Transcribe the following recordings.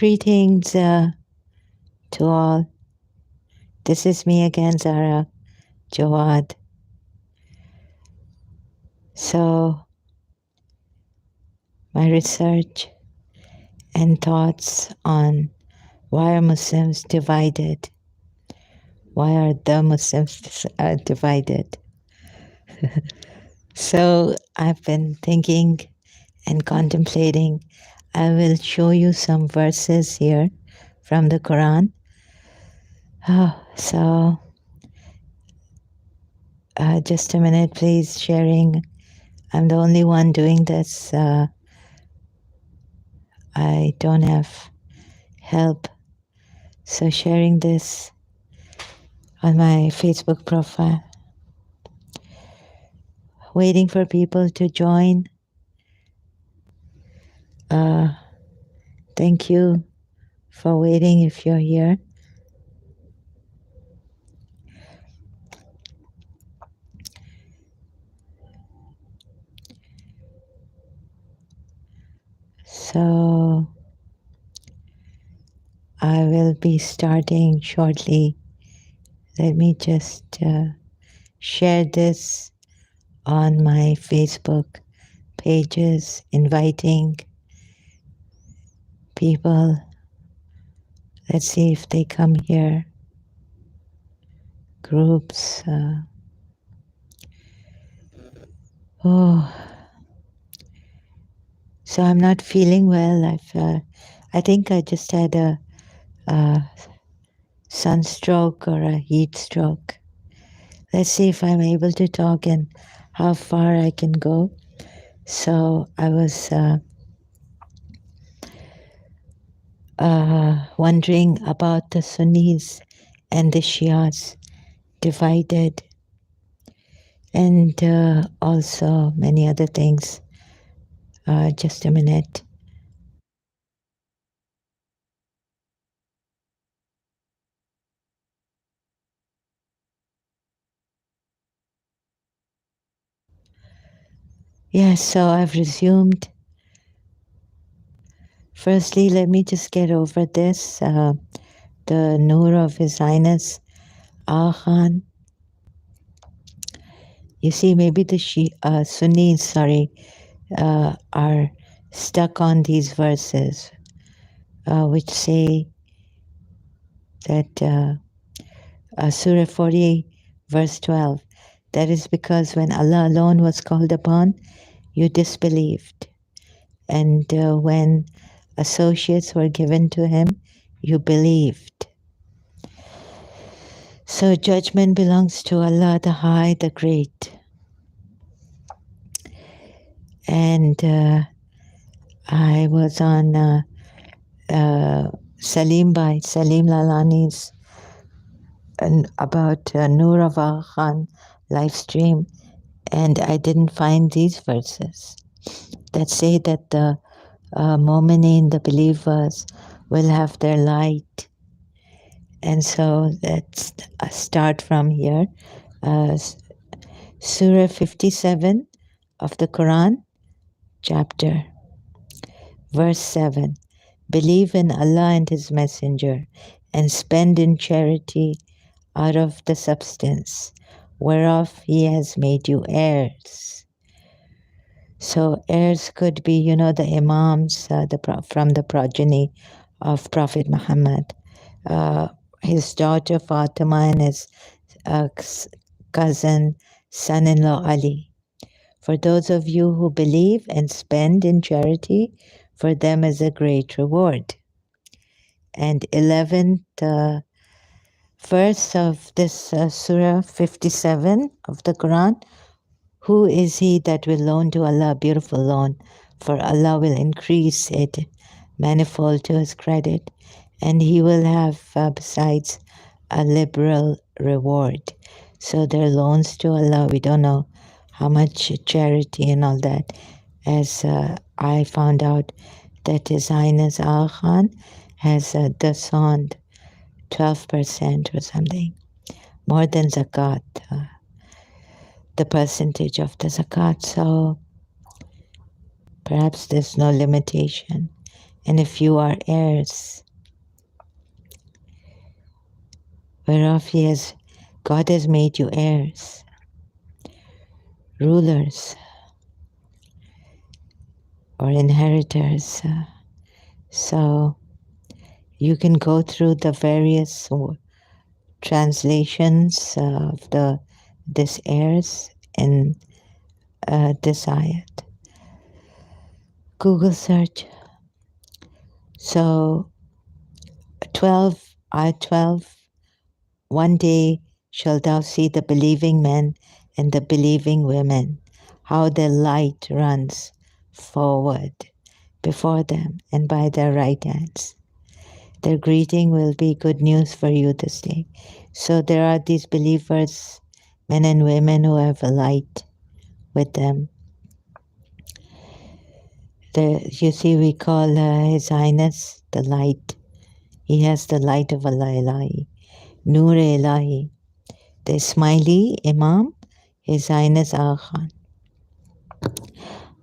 Greetings to all. This is me again, Zara Jawad. So, my research and thoughts on why are Muslims divided? Why are the Muslims divided? So, I've been thinking and contemplating. I will show you some verses here from the Quran. Just a minute, please. Sharing. I'm the only one doing this. I don't have help. So sharing this on my Facebook profile. Waiting for people to join. Thank you for waiting if you're here. So I will be starting shortly. Let me just share this on my Facebook pages, inviting people. Let's see if they come here. Groups. So I'm not feeling well. I think I just had a sunstroke or a heat stroke. Let's see if I'm able to talk and how far I can go. So I was wondering about the Sunnis and the Shias divided, and also many other things. Just a minute. Yes, so I've resumed. Firstly, let me just get over this. The Nur of His Highness Aga Khan. You see, maybe the Sunnis, are stuck on these verses, which say that Surah 40, verse 12, that is because when Allah alone was called upon, you disbelieved. And when associates were given to him, you believed. So judgment belongs to Allah, the High, the Great. And I was on Salim Lalani's about Nur of Aga Khan live stream, and I didn't find these verses that say that the Mu'mineen, the believers, will have their light. And so let's start from here. Surah 57 of the Quran, chapter, verse 7. Believe in Allah and His Messenger, and spend in charity out of the substance whereof He has made you heirs. So heirs could be, the imams from the progeny of Prophet Muhammad, his daughter Fatima and his cousin, son-in-law Ali. For those of you who believe and spend in charity, for them is a great reward. And 11th verse of this Surah 57 of the Quran, who is he that will loan to Allah a beautiful loan? For Allah will increase it manifold to his credit, and he will have besides a liberal reward. So their loans to Allah, we don't know how much charity and all that. As I found out that His Highness Aga Khan has disowned 12% or something, more than zakat, the percentage of the zakat. So perhaps there's no limitation. And if you are heirs, whereof God has made you heirs, rulers or inheritors. So you can go through the various translations of this heirs in this ayat. Google search. So 12, ayat 12, one day shalt thou see the believing men and the believing women, how their light runs forward before them and by their right hands. Their greeting will be good news for you this day. So there are these believers, men and women who have a light with them. You see, we call His Highness the light. He has the light of Allah Ilahi, Noor Ilahi. The Ismaili Imam, His Highness Aga Khan.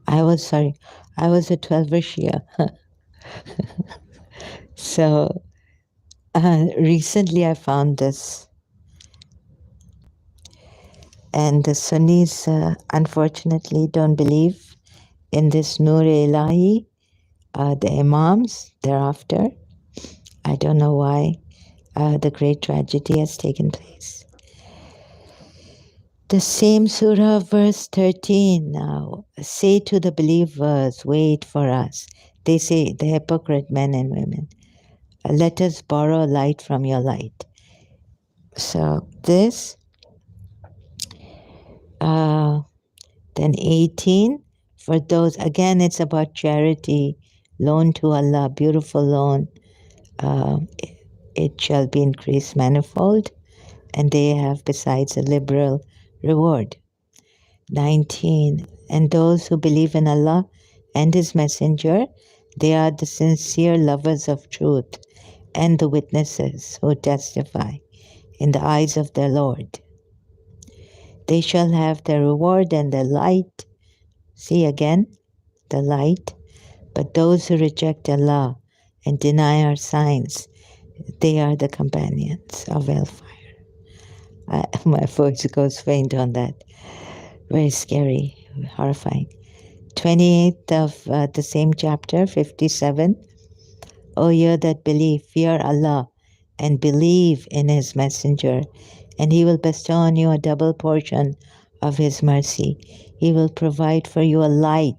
I was a 12er Shia. So recently I found this. And the Sunnis, unfortunately, don't believe in this Noor Ilahi, the Imams thereafter. I don't know why the great tragedy has taken place. The same surah, verse 13 now. Say to the believers, wait for us. They say, the hypocrite men and women, let us borrow light from your light. So this, then 18, for those, again, it's about charity, loan to Allah, beautiful loan. It shall be increased manifold, and they have besides a liberal reward. 19, and those who believe in Allah and His Messenger, they are the sincere lovers of truth and the witnesses who testify in the eyes of their Lord. They shall have their reward and their light. See again, the light. But those who reject Allah and deny our signs, they are the companions of hellfire. My voice goes faint on that. Very scary, horrifying. 28th of the same chapter, 57. O ye that believe, fear Allah and believe in His Messenger, and He will bestow on you a double portion of His mercy. He will provide for you a light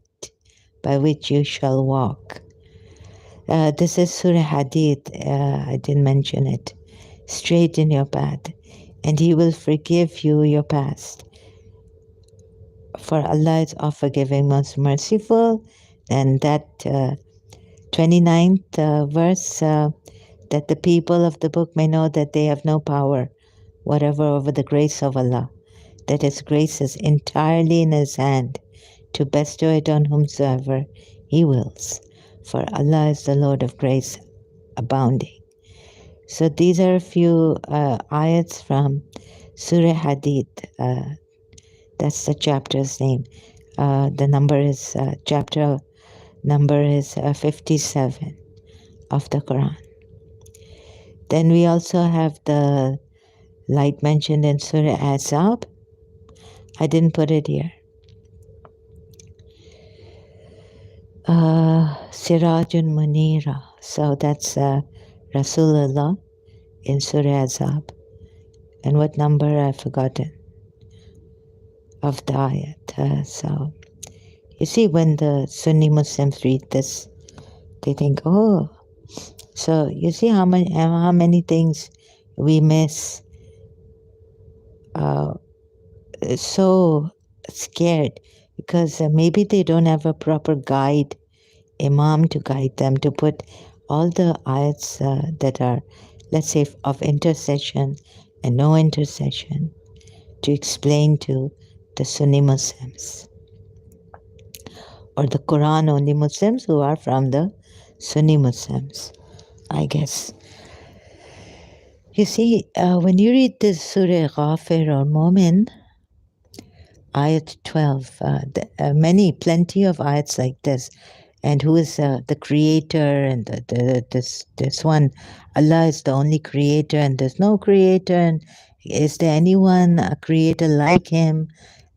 by which you shall walk. This is Surah Hadid. I didn't mention it. Straight in your path, and He will forgive you your past. For Allah is all forgiving, most merciful. And that 29th verse, that the people of the book may know that they have no power whatever over the grace of Allah, that His grace is entirely in His hand to bestow it on whomsoever He wills. For Allah is the Lord of grace abounding. So these are a few ayats from Surah Hadid. That's the chapter's name. The number is, chapter number is 57 of the Quran. Then we also have the light mentioned in Surah Azab. I didn't put it here. Sirajun Munira. So that's Rasulullah in Surah Azab. And what number I've forgotten of the ayat. So you see, when the Sunni Muslims read this, they think, oh, so you see how many things we miss. So scared because maybe they don't have a proper guide, imam to guide them, to put all the ayats that are, let's say, of intercession and no intercession, to explain to the Sunni Muslims or the Quran only Muslims who are from the Sunni Muslims, I guess. You see, when you read this Surah Ghafir or Mu'min, ayat 12, plenty of ayats like this. And who is the creator, and this one, Allah is the only creator and there's no creator, and is there anyone a creator like him,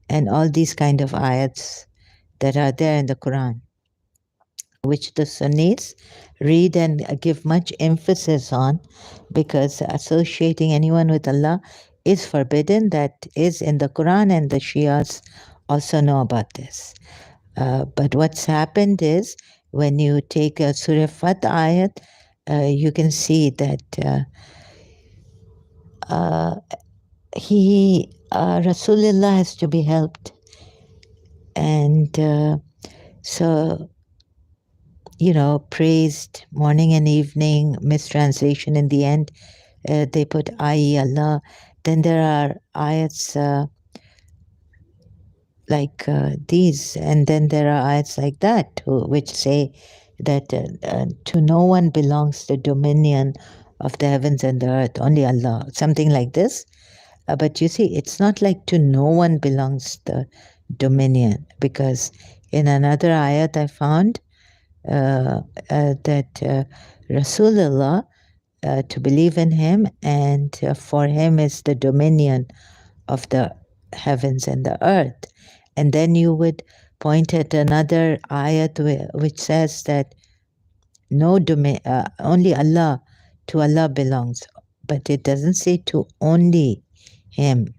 and all these kind of ayats that are there in the Quran, which the Sunnis read and give much emphasis on, because associating anyone with Allah is forbidden. That is in the Quran, and the Shias also know about this. But what's happened is, when you take a Surah Fat ayat, you can see that Rasulullah has to be helped. And so, praised morning and evening, mistranslation in the end. They put I, Allah. Then there are ayats like these, and then there are ayats like that, which say that to no one belongs the dominion of the heavens and the earth, only Allah, something like this. But you see, it's not like to no one belongs the dominion, because in another ayat I found that Rasulullah, to believe in him, and for him is the dominion of the heavens and the earth. And then you would point at another ayat which says that only Allah, to Allah belongs, but it doesn't say to only him.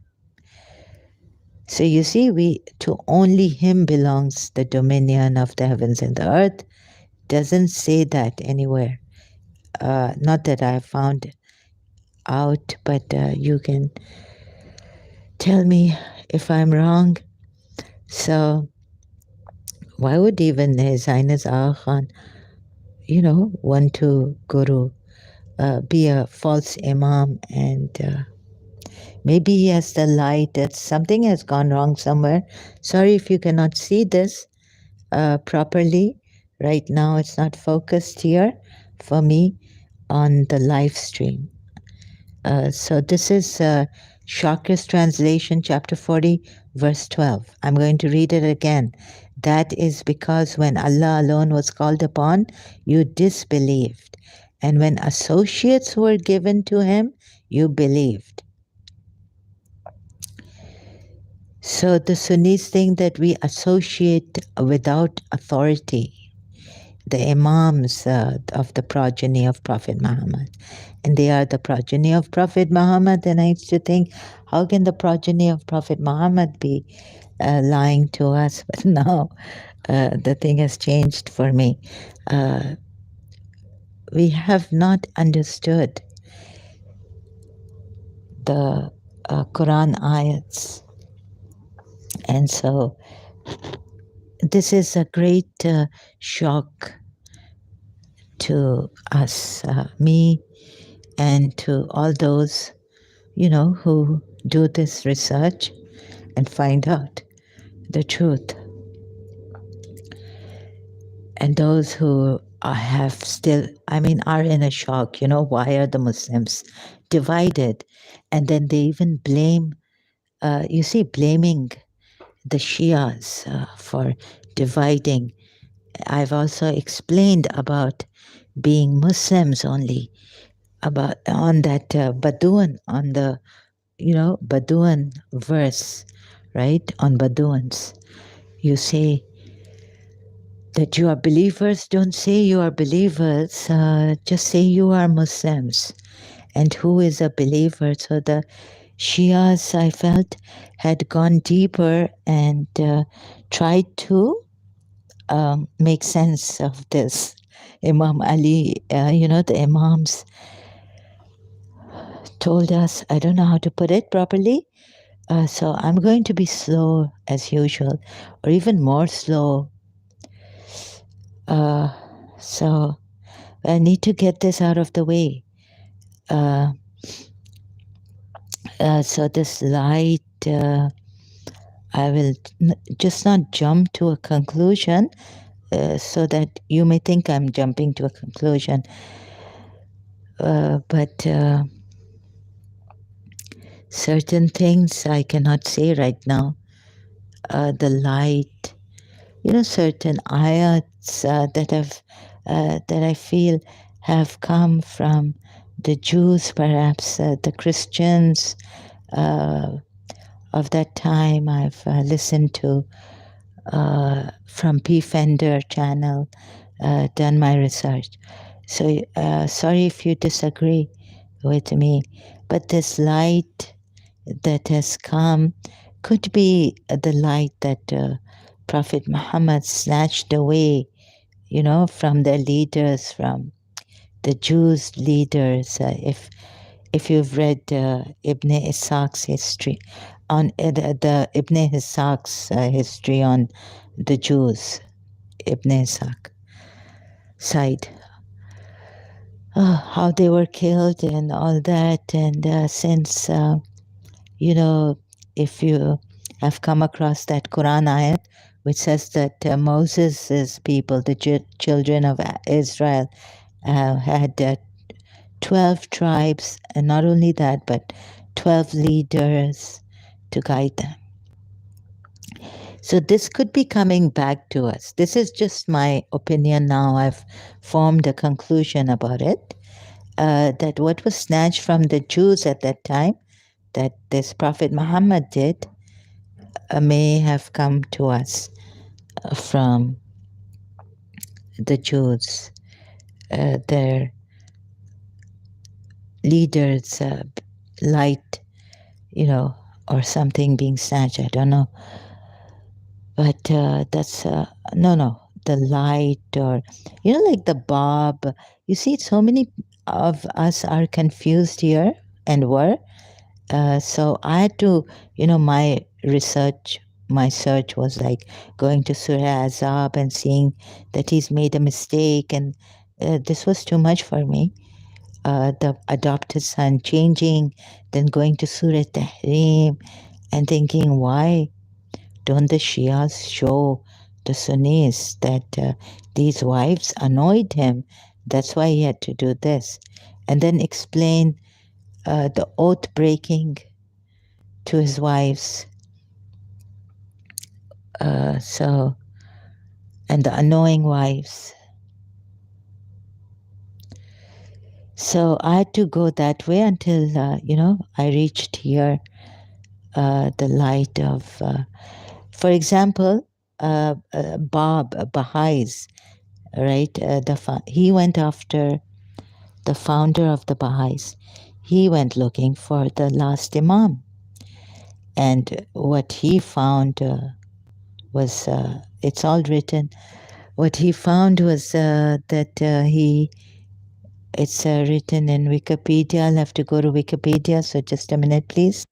So you see, to only him belongs the dominion of the heavens and the earth. Doesn't say that anywhere. Not that I found out, but you can tell me if I'm wrong. So why would even His Highness Aga Khan, want to guru, be a false imam, and maybe he has the light that something has gone wrong somewhere. Sorry if you cannot see this properly. Right now it's not focused here for me on the live stream. So this is Shakra's translation, chapter 40, verse 12. I'm going to read it again. That is because when Allah alone was called upon, you disbelieved. And when associates were given to him, you believed. So the Sunnis think that we associate without authority, the imams of the progeny of Prophet Muhammad. And they are the progeny of Prophet Muhammad. And I used to think, how can the progeny of Prophet Muhammad be lying to us? But now the thing has changed for me. We have not understood the Quran ayats. And so this is a great shock to us, me, and to all those, who do this research and find out the truth. And those who have still, are in a shock, why are the Muslims divided? And then they even blame, blaming the Shias for dividing. I've also explained about being Muslims only, on that Baduan, on the Baduan verse, right? On Baduans, you say that you are believers. Don't say you are believers, just say you are Muslims. And who is a believer? So the Shias, I felt, had gone deeper and tried to make sense of this. Imam Ali, the Imams told us, I don't know how to put it properly, so I'm going to be slow as usual, or even more slow. So I need to get this out of the way. So this light, I will just not jump to a conclusion, so that you may think I'm jumping to a conclusion. But certain things I cannot say right now. The light certain ayats that I feel have come from the Jews, perhaps the Christians of that time. I've listened to from P. Fender channel, done my research. So sorry if you disagree with me, but this light that has come could be the light that Prophet Muhammad snatched away, from their leaders, from the Jews' leaders. If you've read Ibn Ishaq's history on the Ibn Ishaq's history on the Jews, Ibn Ishaq side, how they were killed and all that, and since if you have come across that Quran ayat which says that Moses' people, the children of Israel, had 12 tribes, and not only that, but 12 leaders to guide them. So this could be coming back to us. This is just my opinion now. I've formed a conclusion about it, that what was snatched from the Jews at that time, that this Prophet Muhammad did, may have come to us from the Jews, their leaders, light, or something being snatched. I don't know. But that's, no, the light, or, like the Bob. You see, so many of us are confused here and were. So I had to, my search was like going to Surah Azab and seeing that he's made a mistake, and this was too much for me. The adopted son changing, then going to Surah Tahrim and thinking, why don't the Shias show the Sunnis that these wives annoyed him? That's why he had to do this. And then explain the oath breaking to his wives. And the annoying wives. So I had to go that way until, I reached here, the light of, for example, Baha'is, right? He went after the founder of the Baha'is. He went looking for the last Imam. And what he found was, it's all written, what he found was that it's written in Wikipedia. I'll have to go to Wikipedia, so just a minute, please.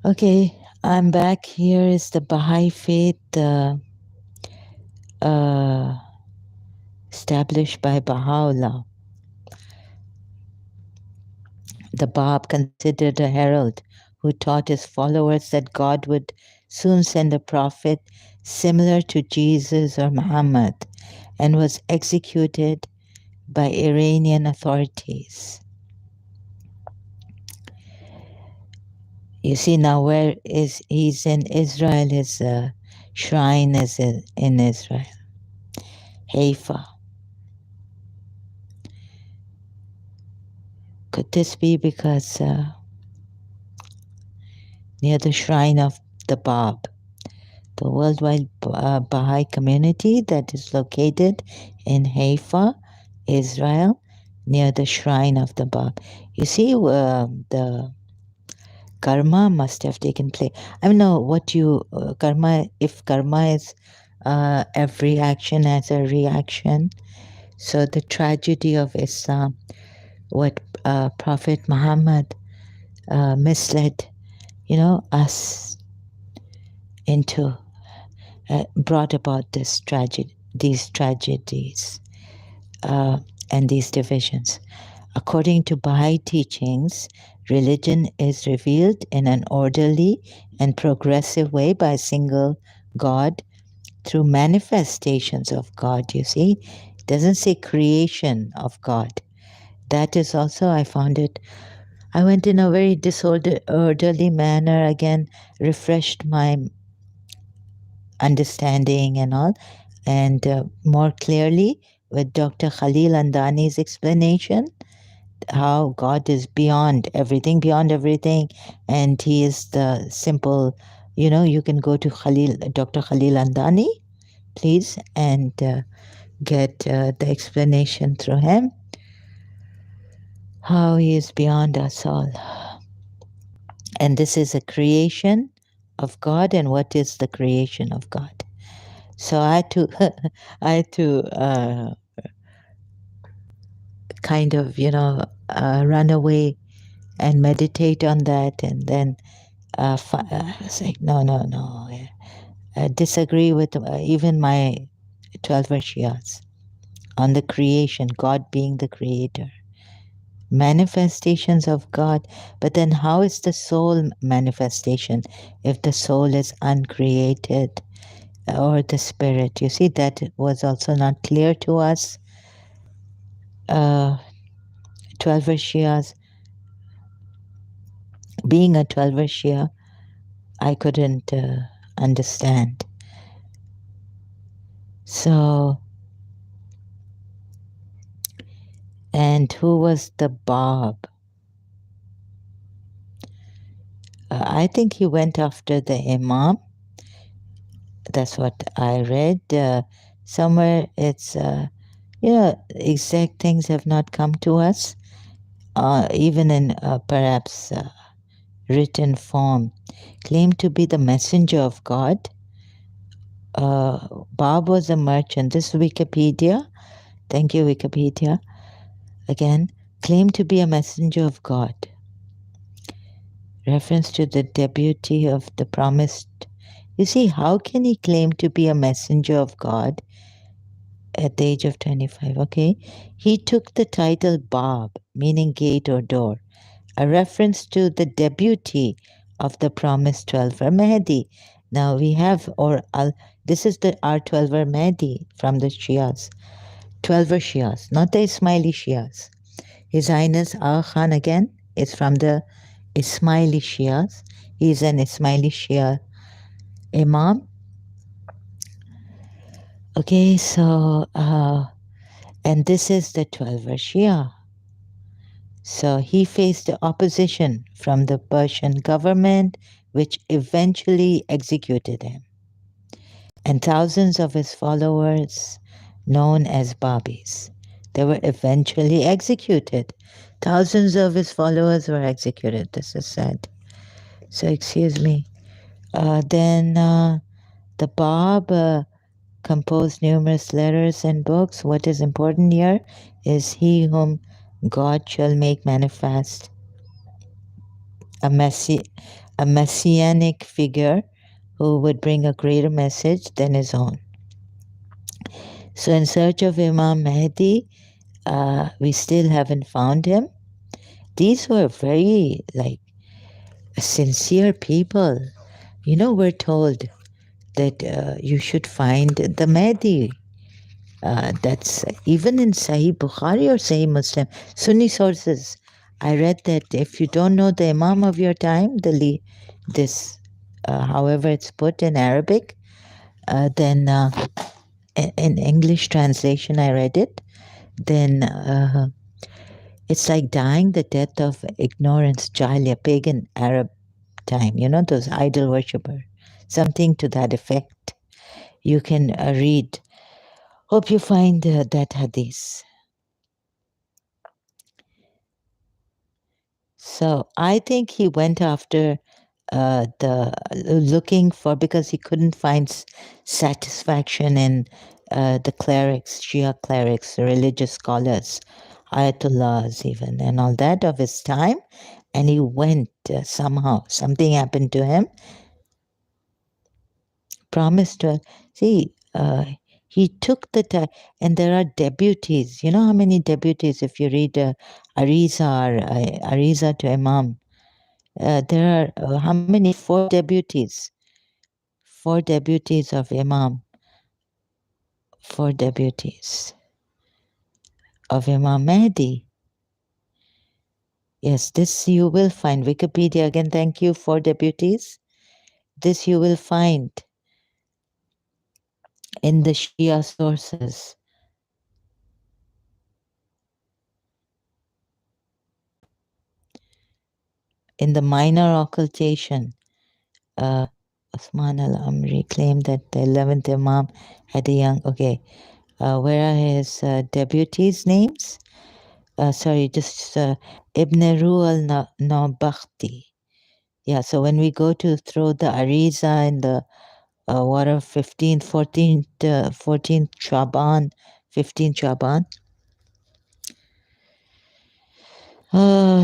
Okay, I'm back. Here is the Baha'i faith established by Baha'u'llah. The Bab, considered a herald who taught his followers that God would soon send a prophet similar to Jesus or Muhammad, and was executed by Iranian authorities. You see now where he's in Israel, his shrine is in Israel, Haifa. Could this be because near the shrine of the Bab, the worldwide Baha'i community that is located in Haifa, Israel, near the shrine of the Bab? You see, the karma must have taken place. I don't know what karma, if karma is every action has a reaction. So the tragedy of Islam, what Prophet Muhammad misled, us into, brought about these tragedies and these divisions. According to Baha'i teachings, Religion is revealed in an orderly and progressive way by a single God through manifestations of God, you see. It doesn't say creation of God. That is also, I found it, I went in a very disorderly manner, again, refreshed my understanding and all, and more clearly with Dr. Khalil Andani's explanation, how God is beyond everything, and He is the simple, you can go to Dr. Khalil Andani, please, and get the explanation through him, how He is beyond us all. And this is a creation of God, and what is the creation of God? So I had to, I had to kind of, run away and meditate on that, and then say, no. Disagree with even my 12 Shiyas on the creation, God being the creator. Manifestations of God, but then how is the soul manifestation if the soul is uncreated, or the spirit? You see, that was also not clear to us. 12 Shiyas, being a 12 Shia, I couldn't understand. So, and who was the Bab? I think he went after the Imam. That's what I read. Somewhere it's, exact things have not come to us, even in perhaps written form. Claimed to be the messenger of God. Bab was a merchant. This Wikipedia, thank you, Wikipedia, again, claimed to be a messenger of God. Reference to the deputy of the promised. You see, how can he claim to be a messenger of God at the age of 25? Okay. He took the title Bab, meaning gate or door, a reference to the deputy of the promised 12er Mahdi. Now we have, this is the R12er Mahdi from the Shias, 12er Shias, not the Ismaili Shias. His Highness Aga Khan again is from the Ismaili Shias. He is an Ismaili Shia Imam. Okay, so, and this is the 12er Shia. So he faced opposition from the Persian government, which eventually executed him. And thousands of his followers, known as Babis, they were eventually executed. Thousands of his followers were executed. This is sad. So excuse me. Then the Bab composed numerous letters and books. What is important here is he whom God shall make manifest, a messianic figure who would bring a greater message than his own. So in search of Imam Mahdi, we still haven't found him. These were very sincere people. We're told that you should find the Mahdi. That's even in Sahih Bukhari or Sahih Muslim, Sunni sources. I read that if you don't know the Imam of your time, however it's put in Arabic, then in English translation I read it, then it's like dying the death of ignorance, Jahiliya, pagan Arab time, those idol worshippers, something to that effect. You can read. Hope you find that hadith. So I think he went after looking for, because he couldn't find satisfaction in the clerics, Shia clerics, religious scholars, ayatollahs even, and all that of his time. And he went somehow, something happened to him, promised to, see, he took the time, and there are debutees. You know how many debutees, if you read Ariza to Imam, there are how many? Four debutees. Four debutees of Imam. Four debutees of Imam Mahdi. Yes, this you will find. Wikipedia, again, thank you for debutees. This you will find in the Shia sources. In the minor occultation, Osman al-Amri claimed that the 11th Imam had a young... Okay, where are his debutees' names? Sorry, just Ibn Ruh al-Nabakhti. Yeah, so when we go to throw the Ariza in the water, 14th Shaban, 15th Shaban.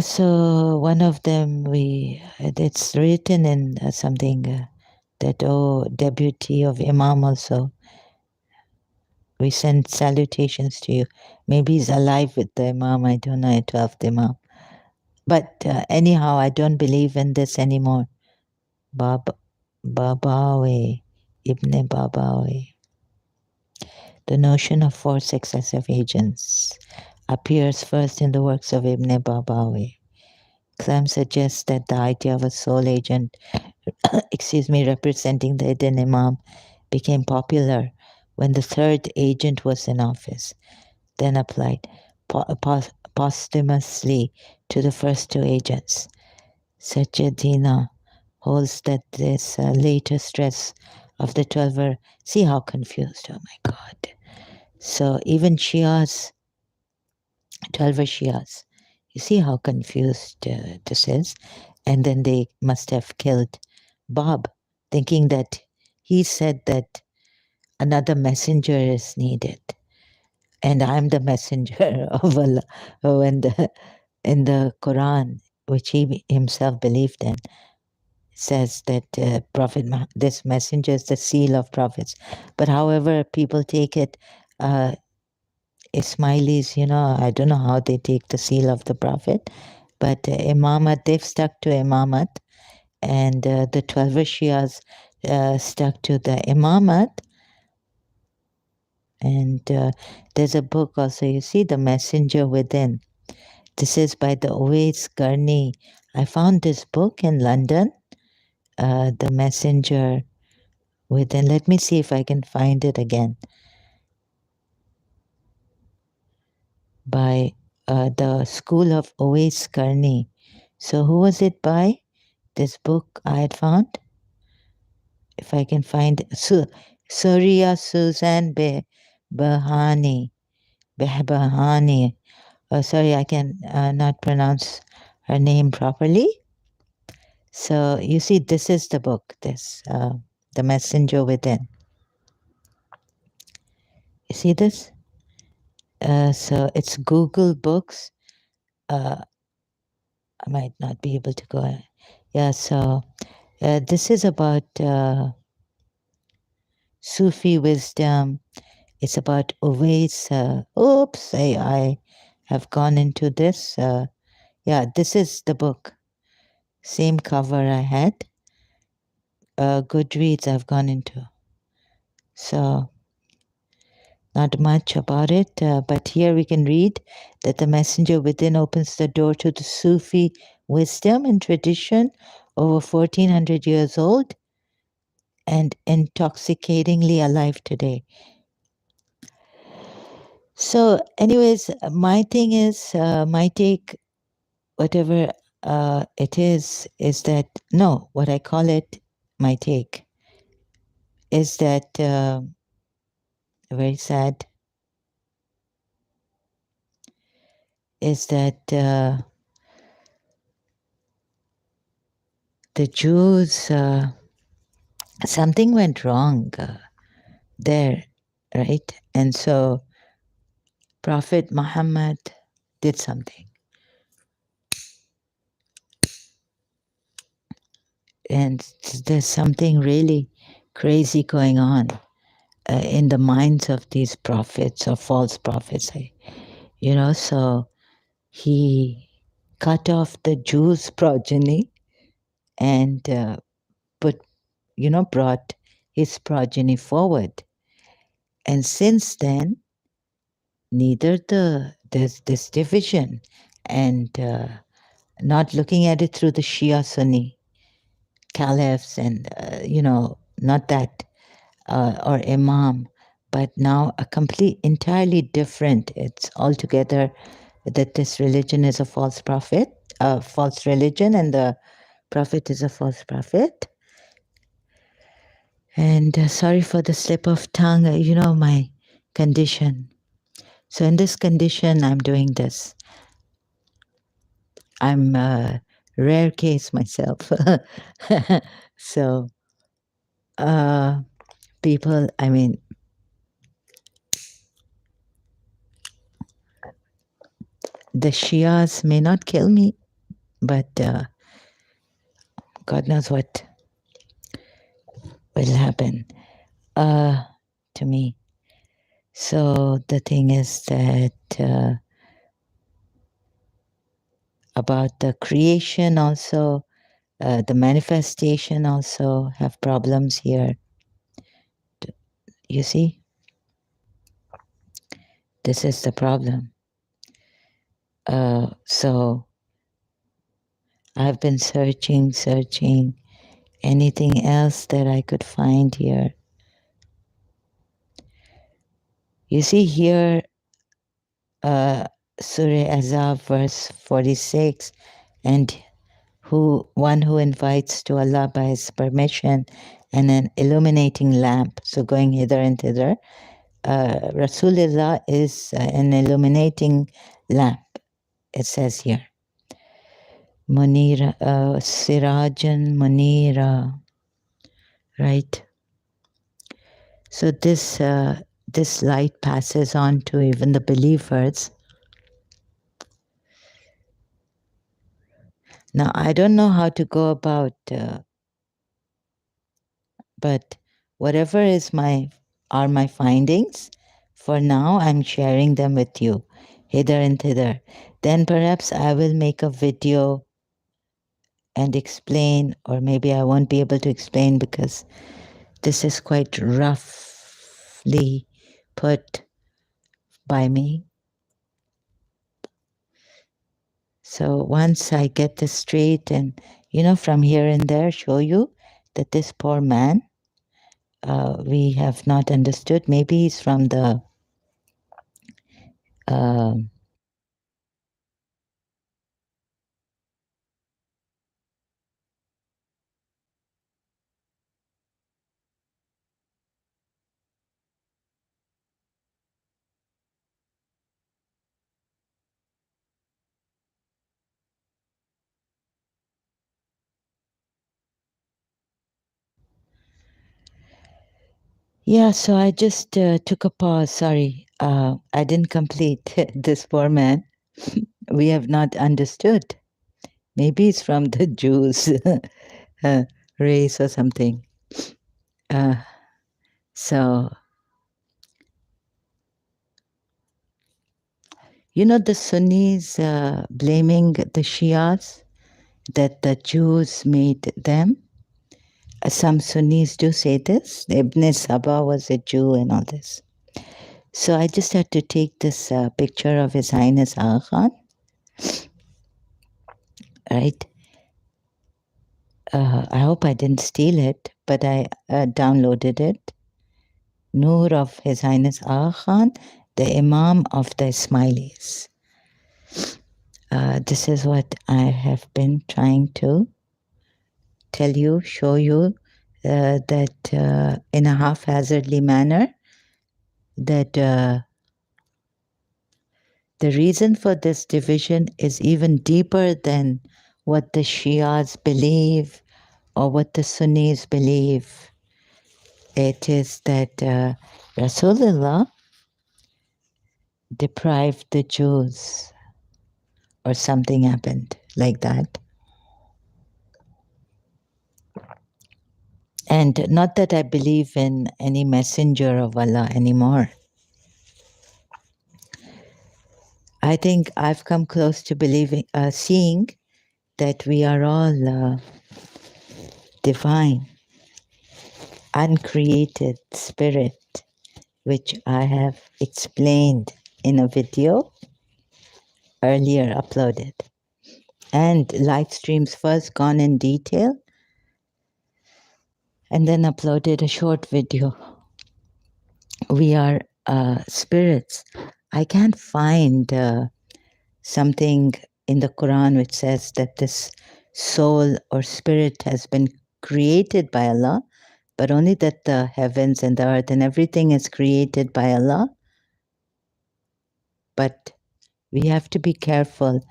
So one of them, it's written in something that, deputy of Imam also, we send salutations to you. Maybe he's alive with the Imam, I don't know, 12th Imam. But anyhow, I don't believe in this anymore. Babawi, Ibn Babawi. The notion of four successive agents appears first in the works of Ibn Babawi. Clem suggests that the idea of a sole agent, representing the hidden Imam, became popular when the third agent was in office, then applied posthumously to the first two agents. Sajjadina holds that this later stress of the 12 were... See how confused, oh my God. So even Shias, 12 Shias, you see how confused this is. And then they must have killed Bob, thinking that he said that another messenger is needed. And I'm the messenger of Allah. When in the Quran, which he himself believed in, says that this messenger is the seal of prophets. But however people take it, Ismailis, I don't know how they take the seal of the prophet, but Imamat, they've stuck to Imamat, and the 12 Shias stuck to the Imamat. And there's a book also, you see, The Messenger Within. This is by the Uwais Qarni. I found this book in London, The Messenger Within. Let me see if I can find it again. By the School of Uwais Qarni. So who was it by? This book I had found. If I can find it. Surya Suzanne Behbahani. Behbahani. Sorry, I can not pronounce her name properly. So you see, this is the book, The Messenger Within. You see this? So it's Google Books. I might not be able to go. Yeah, so this is about Sufi wisdom. It's about Uwais. Oops, I have gone into this. Yeah, this is the book. Same cover I had. Goodreads I've gone into. So not much about it, but here we can read that the messenger within opens the door to the Sufi wisdom and tradition over 1400 years old and intoxicatingly alive today. So anyways, my thing is, my take, whatever it is that, no, what I call it, my take, is that very sad, is that the Jews, something went wrong there, right? And so Prophet Muhammad did something. And there's something really crazy going on. in the minds of these prophets or false prophets. So he cut off the Jews' progeny and brought his progeny forward. And since then, there's this division, and not looking at it through the Shia Sunni caliphs and not that or imam, but now a entirely different. It's altogether that this religion is a false prophet, a false religion, and the prophet is a false prophet. And sorry for the slip of tongue, my condition. So in this condition, I'm doing this. I'm a rare case myself. So people, the Shias may not kill me, but God knows what will happen to me. So the thing is that about the creation also, the manifestation also have problems here. You see? This is the problem. So I've been searching, anything else that I could find here. You see here, Surah Azab, verse 46, and one who invites to Allah by his permission and an illuminating lamp, so going hither and thither. Rasulullah is an illuminating lamp, it says here. Munira, Sirajan Munira, right? So this light passes on to even the believers. Now, I don't know how to go about, but whatever are my findings, for now I'm sharing them with you, hither and thither. Then perhaps I will make a video and explain, or maybe I won't be able to explain because this is quite roughly put by me. So once I get this straight and, from here and there show you that this poor man, we have not understood. Maybe he's from the yeah, so I just took a pause. Sorry, I didn't complete this poor man. We have not understood. Maybe it's from the Jews race or something. So, the Sunnis blaming the Shias that the Jews made them. Some Sunnis do say this. Ibn Saba was a Jew and all this. So I just had to take this picture of His Highness Aga Khan, right? I hope I didn't steal it, but I downloaded it. Noor of His Highness Aga Khan, the Imam of the Ismailis. This is what I have been trying to tell you, show you, that in a haphazardly manner, that the reason for this division is even deeper than what the Shias believe or what the Sunnis believe. It is that Rasulullah deprived the Jews, or something happened like that. And not that I believe in any messenger of Allah anymore. I think I've come close to believing, seeing that we are all divine, uncreated spirit, which I have explained in a video earlier uploaded. And live streams first gone in detail and then uploaded a short video. We are spirits. I can't find something in the Quran which says that this soul or spirit has been created by Allah, but only that the heavens and the earth and everything is created by Allah. But we have to be careful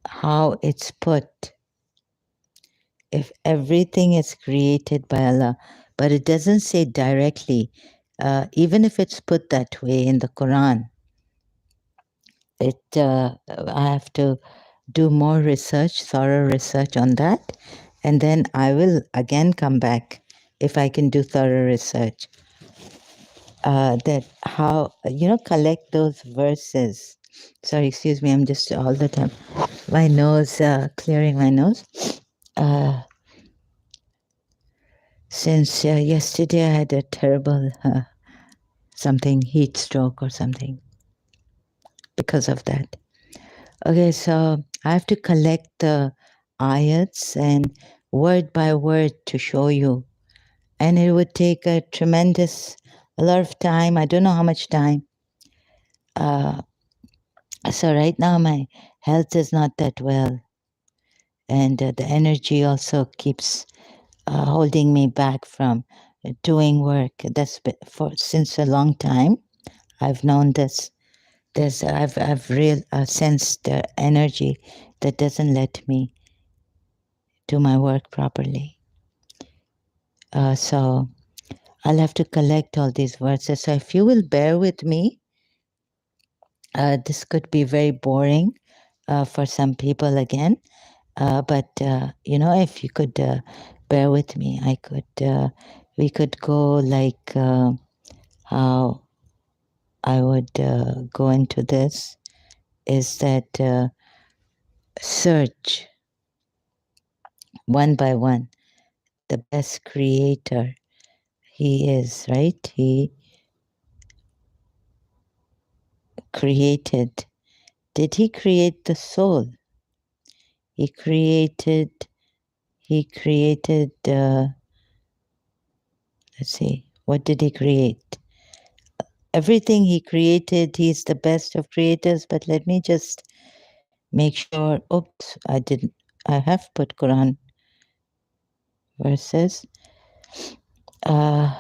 how it's put. If everything is created by Allah, but it doesn't say directly, even if it's put that way in the Quran, I have to do more research, thorough research on that, and then I will again come back if I can do thorough research. That how, collect those verses. Sorry, excuse me, I'm just all the time, my nose, clearing my nose. Since yesterday I had a terrible something, heat stroke or something because of that. Okay, so I have to collect the ayats and word by word to show you. And it would take a lot of time. I don't know how much time. So right now my health is not that well. And the energy also keeps holding me back from doing work. That's been since a long time. I've known this. I've real sensed the energy that doesn't let me do my work properly. So I'll have to collect all these verses. So if you will bear with me, this could be very boring for some people again. But if you could bear with me, we could go like how I would go into this is that search one by one the best creator he is, right? He created. Did he create the soul? He created, let's see, what did he create? Everything he created, he's the best of creators, but let me just make sure. Oops, I have put Quran verses. O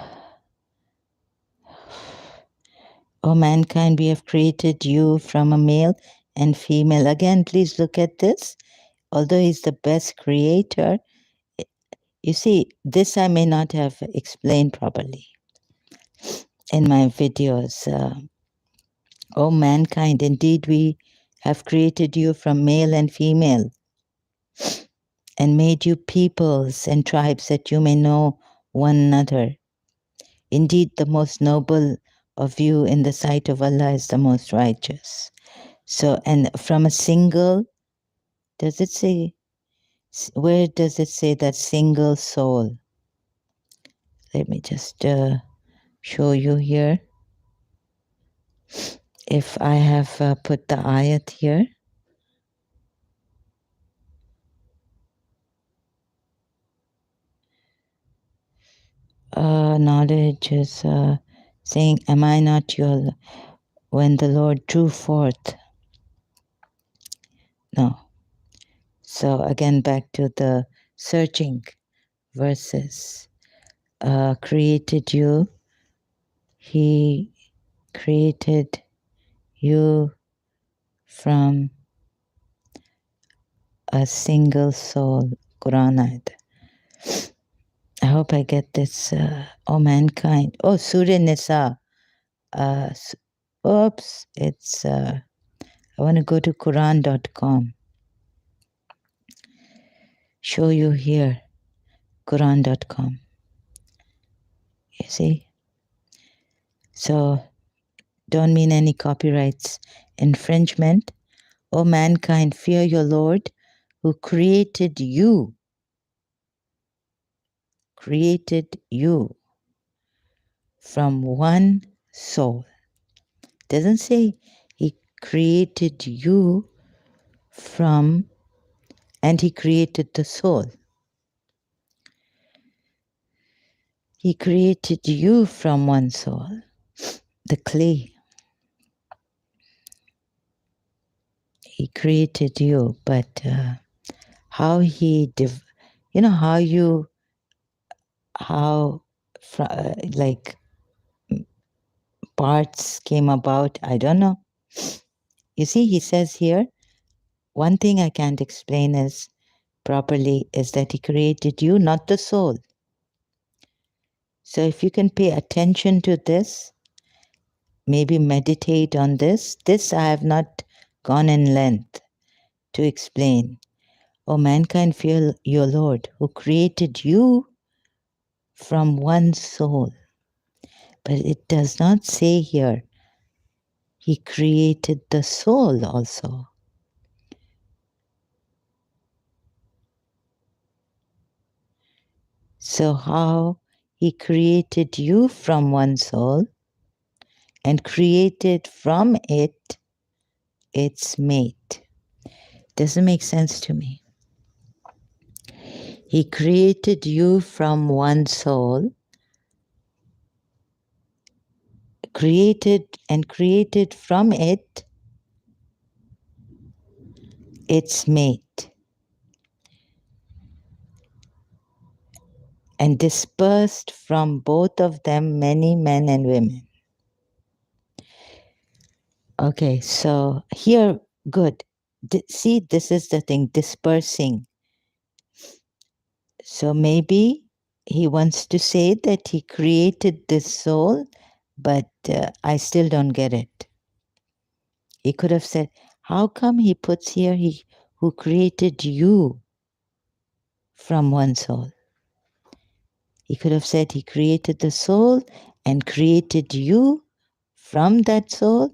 mankind, we have created you from a male and female. Again, please look at this. Although he's the best creator, you see, this I may not have explained properly in my videos. O mankind, indeed we have created you from male and female and made you peoples and tribes that you may know one another. Indeed, the most noble of you in the sight of Allah is the most righteous. So, and from a single, does it say, where does it say that single soul? Let me just show you here. If I have put the ayat here. Knowledge is saying, am I not your, when the Lord drew forth? No. So again, back to the searching verses. Created you. He created you from a single soul. Quran ayat. I hope I get this. Oh, mankind. Oh, Surah Nisa. Oops. It's, I want to go to Quran.com. Show you here. Quran.com. You see? So don't mean any copyrights infringement. O mankind, fear your Lord who created you from one soul. Doesn't say he created you from, and he created the soul. He created you from one soul, the clay. He created you, but how he, like parts came about, I don't know. You see, he says here, one thing I can't explain properly is that he created you, not the soul. So if you can pay attention to this, maybe meditate on this. This I have not gone in length to explain. O mankind, fear your Lord, who created you from one soul. But it does not say here, he created the soul also. So how he created you from one soul and created from it its mate. Doesn't make sense to me. He created you from one soul, created from it its mate, and dispersed from both of them many men and women. Okay, so here, good. See, this is the thing, dispersing. So maybe he wants to say that he created this soul, but I still don't get it. He could have said, how come he puts here who created you from one soul? He could have said he created the soul and created you from that soul,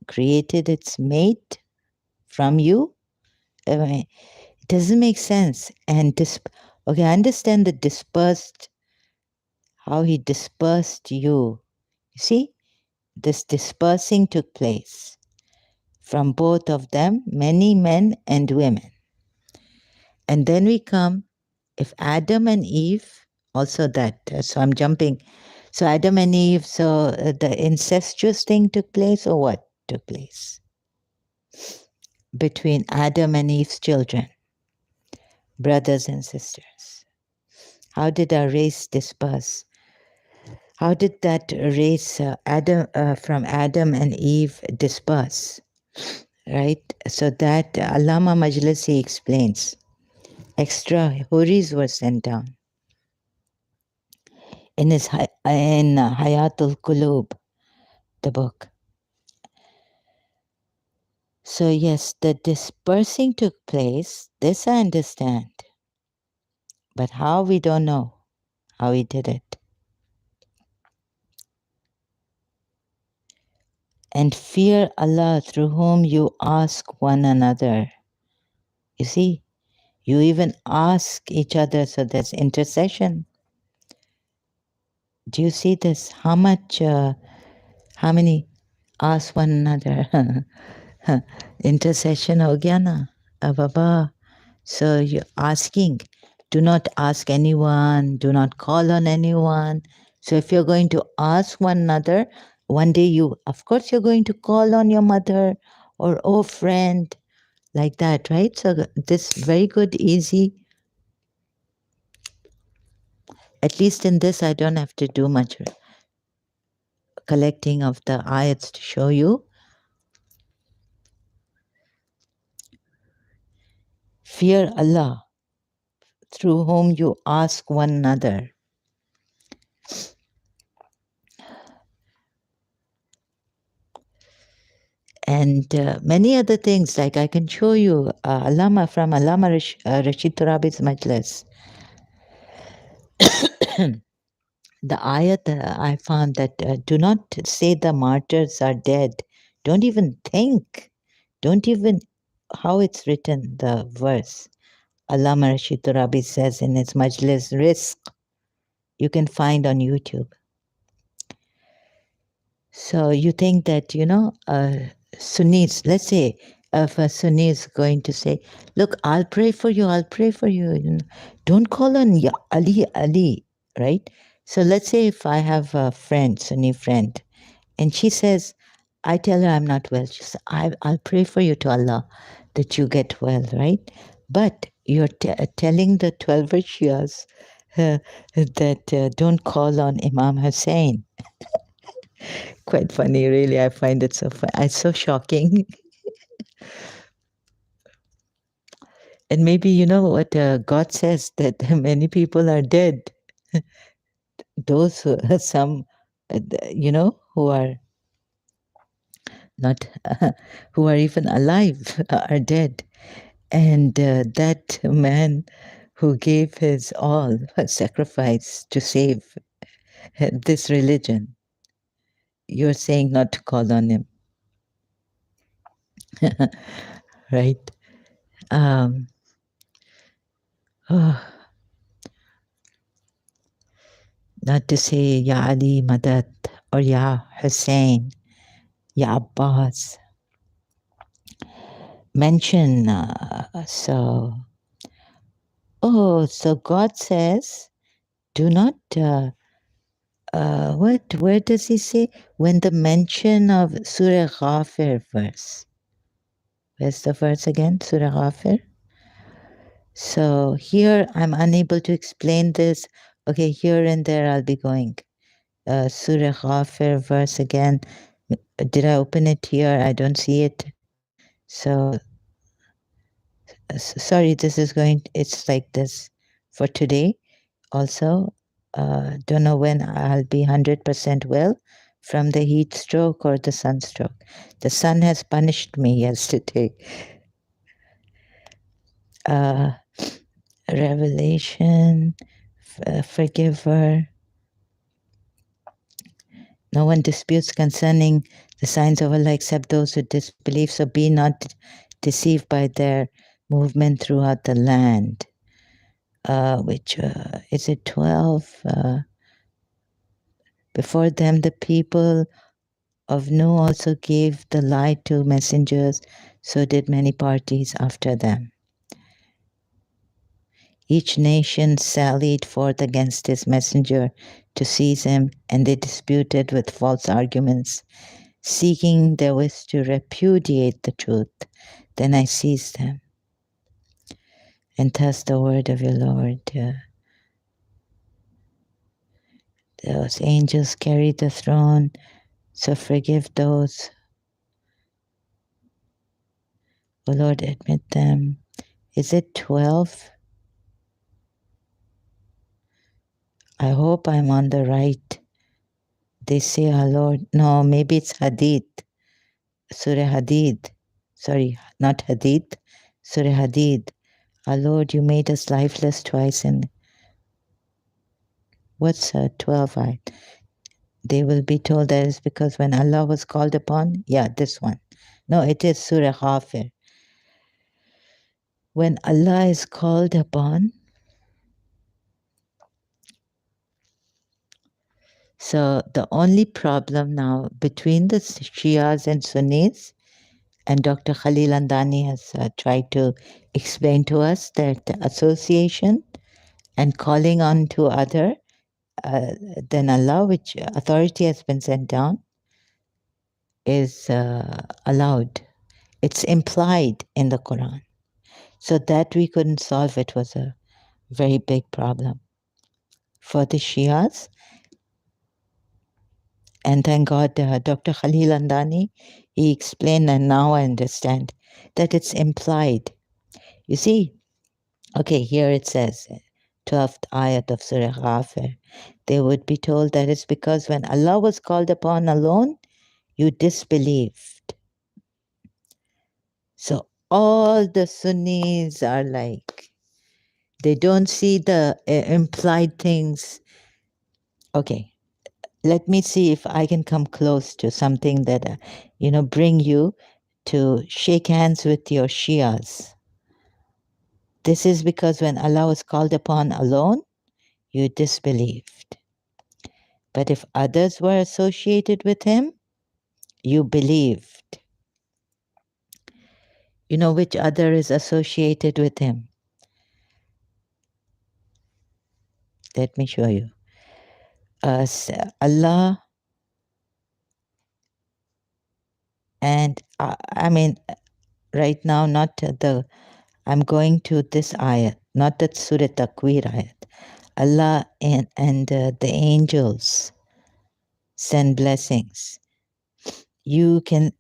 created its mate from you. I mean, it doesn't make sense. And okay, I understand the dispersed, how he dispersed you. You see, this dispersing took place from both of them, many men and women. And then we come, if Adam and Eve, also that, so I'm jumping. So Adam and Eve, so the incestuous thing took place, or what took place between Adam and Eve's children, brothers and sisters? How did our race disperse? How did that race from Adam and Eve disperse? Right? So that Allama Majlisi explains. Extra huris were sent down. In Hayatul Qulub, the book. So yes, the dispersing took place. This I understand. But how, we don't know how he did it. And fear Allah through whom you ask one another. You see, you even ask each other, so there's intercession. Do you see this? How many ask one another? Intercession ho gaya na, Baba. So you're asking. Do not ask anyone. Do not call on anyone. So if you're going to ask one another, one day of course you're going to call on your mother or oh friend, like that, right? So this very good, easy. At least in this, I don't have to do much collecting of the ayats to show you. Fear Allah, through whom you ask one another. And many other things, like I can show you Allama from Allama Rashid Turabi's Majlis. The ayat I found that do not say the martyrs are dead. Don't even think. Don't even how it's written, the verse. Allama Rashid Turabi says in his Majlis Rizq, you can find on YouTube. So you think that, Sunnis, let's say if a Sunni is going to say, look, I'll pray for you, I'll pray for you. Don't call on Ya Ali, Ali, right? So let's say if I have a friend, Sunni friend, and she says, I tell her I'm not well. She says, I'll pray for you to Allah that you get well, right? But you're telling the 12 Shias that don't call on Imam Hussein. Quite funny, really. I find it so fun. It's so shocking. And maybe you know what God says that many people are dead. Those some, who are not, who are even alive are dead. And that man who gave his all, sacrifice to save this religion, you're saying not to call on him, right? Um, oh, not to say Ya Ali Madad or Ya Hussein, Ya Abbas. Mention, so God says, do not, where does he say? When the mention of Surah Ghafir verse. Where's the verse again? Surah Ghafir. So here I'm unable to explain this. Okay, here and there I'll be going. Surah Ghafir verse again. Did I open it here? I don't see it. So sorry, this is going, it's like this for today. Also, don't know when I'll be 100% well from the heat stroke or the sunstroke. The sun has punished me yesterday. Revelation, forgiver. No one disputes concerning the signs of Allah except those who disbelieve. So be not deceived by their movement throughout the land. Which is it 12? Before them, the people of Noah also gave the lie to messengers, so did many parties after them. Each nation sallied forth against his messenger to seize him, and they disputed with false arguments, seeking therewith to repudiate the truth. Then I seized them. And thus the word of your Lord. Those angels carried the throne, so forgive those. O Lord, admit them. Is it 12? I hope I'm on the right. They say, our Lord. No, maybe it's Hadid. Surah Hadid. Sorry, not Hadid. Surah Hadid. Our Lord, you made us lifeless twice. And what's 12 ayat? They will be told that is because when Allah was called upon, yeah, this one. No, it is Surah Ghafir. When Allah is called upon, so the only problem now between the Shias and Sunnis, and Dr. Khalil Andani has tried to explain to us that the association and calling on to other than Allah, which authority has been sent down, is allowed. It's implied in the Quran. So that we couldn't solve it was a very big problem for the Shias. And thank God, Dr. Khalil Andani, he explained, and now I understand that it's implied. You see, okay, here it says, 12th ayat of Surah Ghafir. They would be told that it's because when Allah was called upon alone, you disbelieved. So all the Sunnis are like, They don't see the implied things. Okay, let me see if I can come close to something that, bring you to shake hands with your Shias. This is because when Allah was called upon alone, you disbelieved. But if others were associated with him, you believed. You know which other is associated with him? Let me show you. Allah and right now, I'm going to this ayat, not that Surah Takwir ayat. Allah and the angels send blessings. You can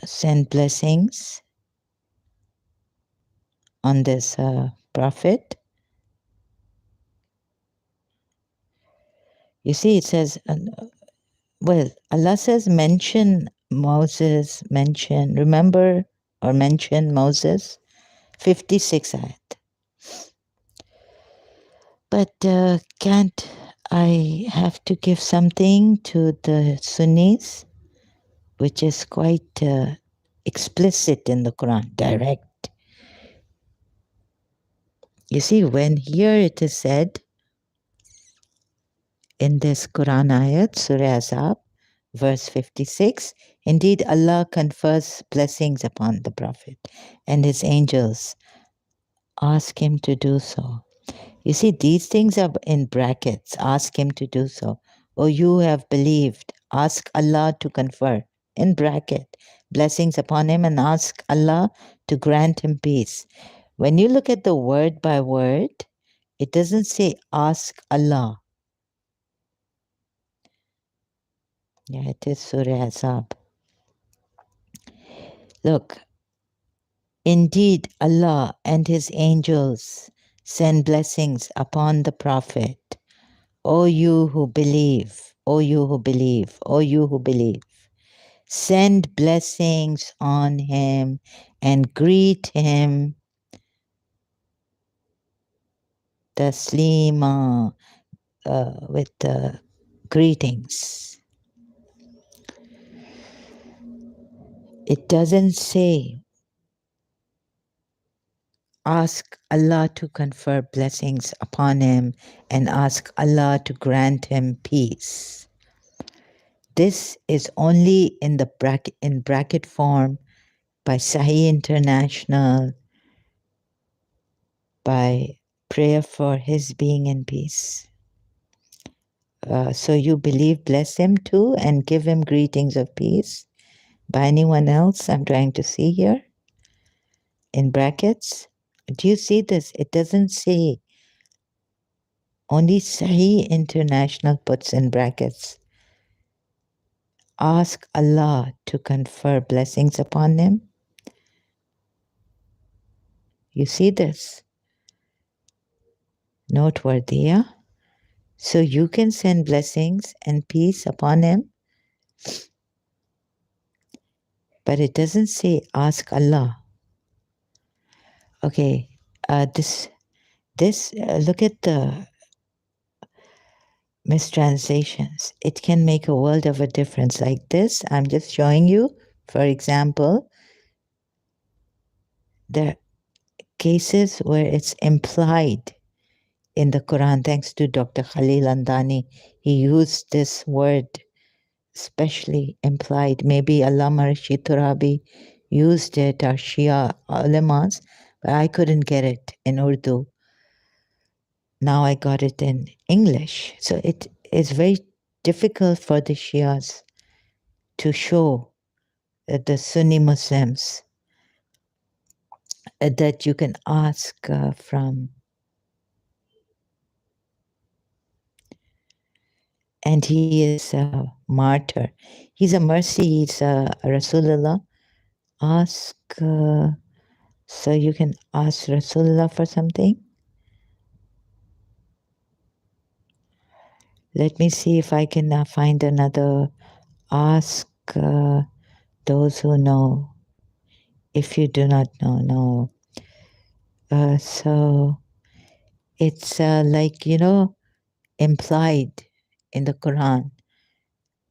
send blessings on this prophet. You see, it says, Allah says mention Moses, remember or mention Moses, 56 ayat. But can't I have to give something to the Sunnis, which is quite explicit in the Quran, direct. You see, when here it is said in this Quran ayat, Surah Azab, verse 56, indeed Allah confers blessings upon the Prophet and his angels ask him to do so. You see, these things are in brackets. Ask him to do so. Oh, you have believed. Ask Allah to confer. In bracket. Blessings upon him and ask Allah to grant him peace. When you look at the word by word, it doesn't say ask Allah. Yeah, it is Surah Azab. Look, indeed Allah and his angels send blessings upon the Prophet. O you who believe, O you who believe, O you who believe, send blessings on him and greet him. Taslima, with greetings. It doesn't say ask Allah to confer blessings upon him and ask Allah to grant him peace. This is only in the bracket form by Sahih International, by prayer for his being in peace. So you believe, bless him too and give him greetings of peace. By anyone else, I'm trying to see here in brackets. Do you see this? It doesn't say. Only Sahih International puts in brackets. Ask Allah to confer blessings upon him. You see this? Noteworthy, yeah? So you can send blessings and peace upon him, but it doesn't say ask Allah. Okay, this look at the mistranslations. It can make a world of a difference. Like this, I'm just showing you, for example, the cases where it's implied in the Quran. Thanks to Dr. Khalil Andani, he used this word, especially implied. Maybe Allama Rashid Turabi used it, or Shia ulamas, but I couldn't get it in Urdu. Now I got it in English. So it is very difficult for the Shias to show the Sunni Muslims that you can ask from. And he is a martyr. He's a mercy. He's a Rasulullah. Ask, so you can ask Rasulullah for something. Let me see if I can find another. Ask those who know. If you do not know, no. So it's like, implied in the Quran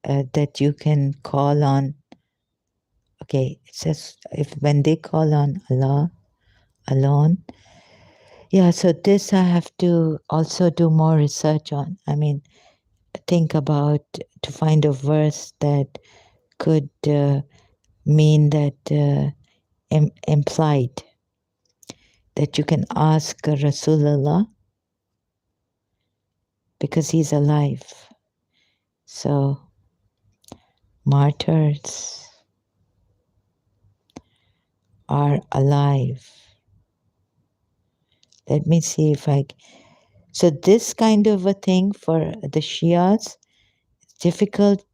that you can call on. Okay, it says if when they call on Allah alone. Yeah, so this I have to also do more research on. I mean, think about to find a verse that could mean that implied that you can ask Rasulullah because he's alive. So martyrs are alive. Let me see if I. So this kind of a thing for the Shias, difficult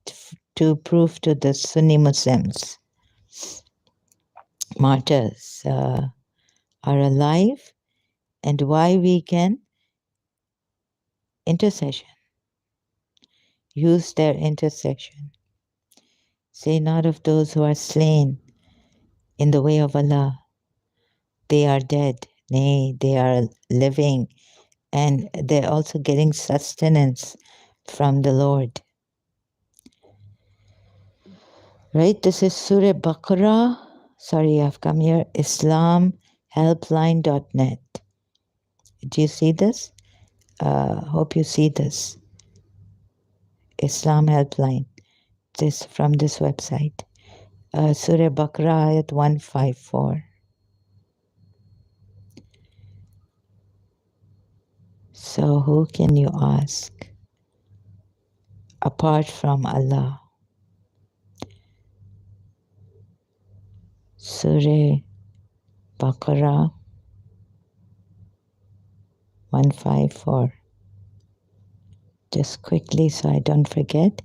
to prove to the Sunni Muslims. Martyrs are alive, and why we can intercession. Use their intercession. Say not of those who are slain in the way of Allah, they are dead. Nay, they are living, and they're also getting sustenance from the Lord. Right? This is Surah Baqarah. Sorry, I've come here. IslamHelpline.net. Do you see this? Hope you see this. Islam Helpline. This from this website. Surah Baqarah ayat 154. So who can you ask apart from Allah? Surah Baqarah 154. Just quickly so I don't forget.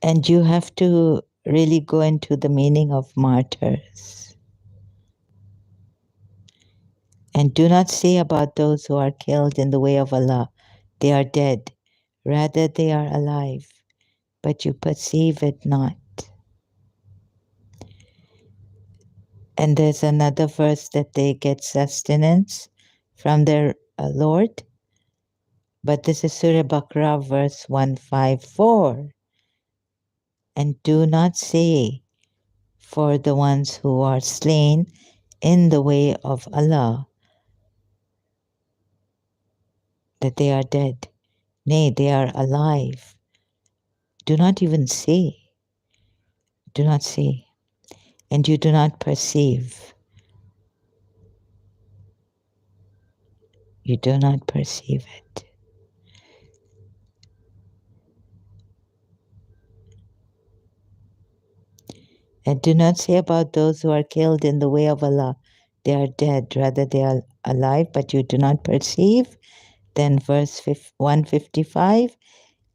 And you have to really go into the meaning of martyrs. And do not say about those who are killed in the way of Allah, they are dead. Rather, they are alive, but you perceive it not. And there's another verse that they get sustenance from their Lord. But this is Surah Baqarah, verse 154. And do not say for the ones who are slain in the way of Allah that they are dead. Nay, they are alive. Do not even say. Do not say. And you do not perceive. You do not perceive it. And do not say about those who are killed in the way of Allah, they are dead. Rather, they are alive, but you do not perceive. Then verse 155,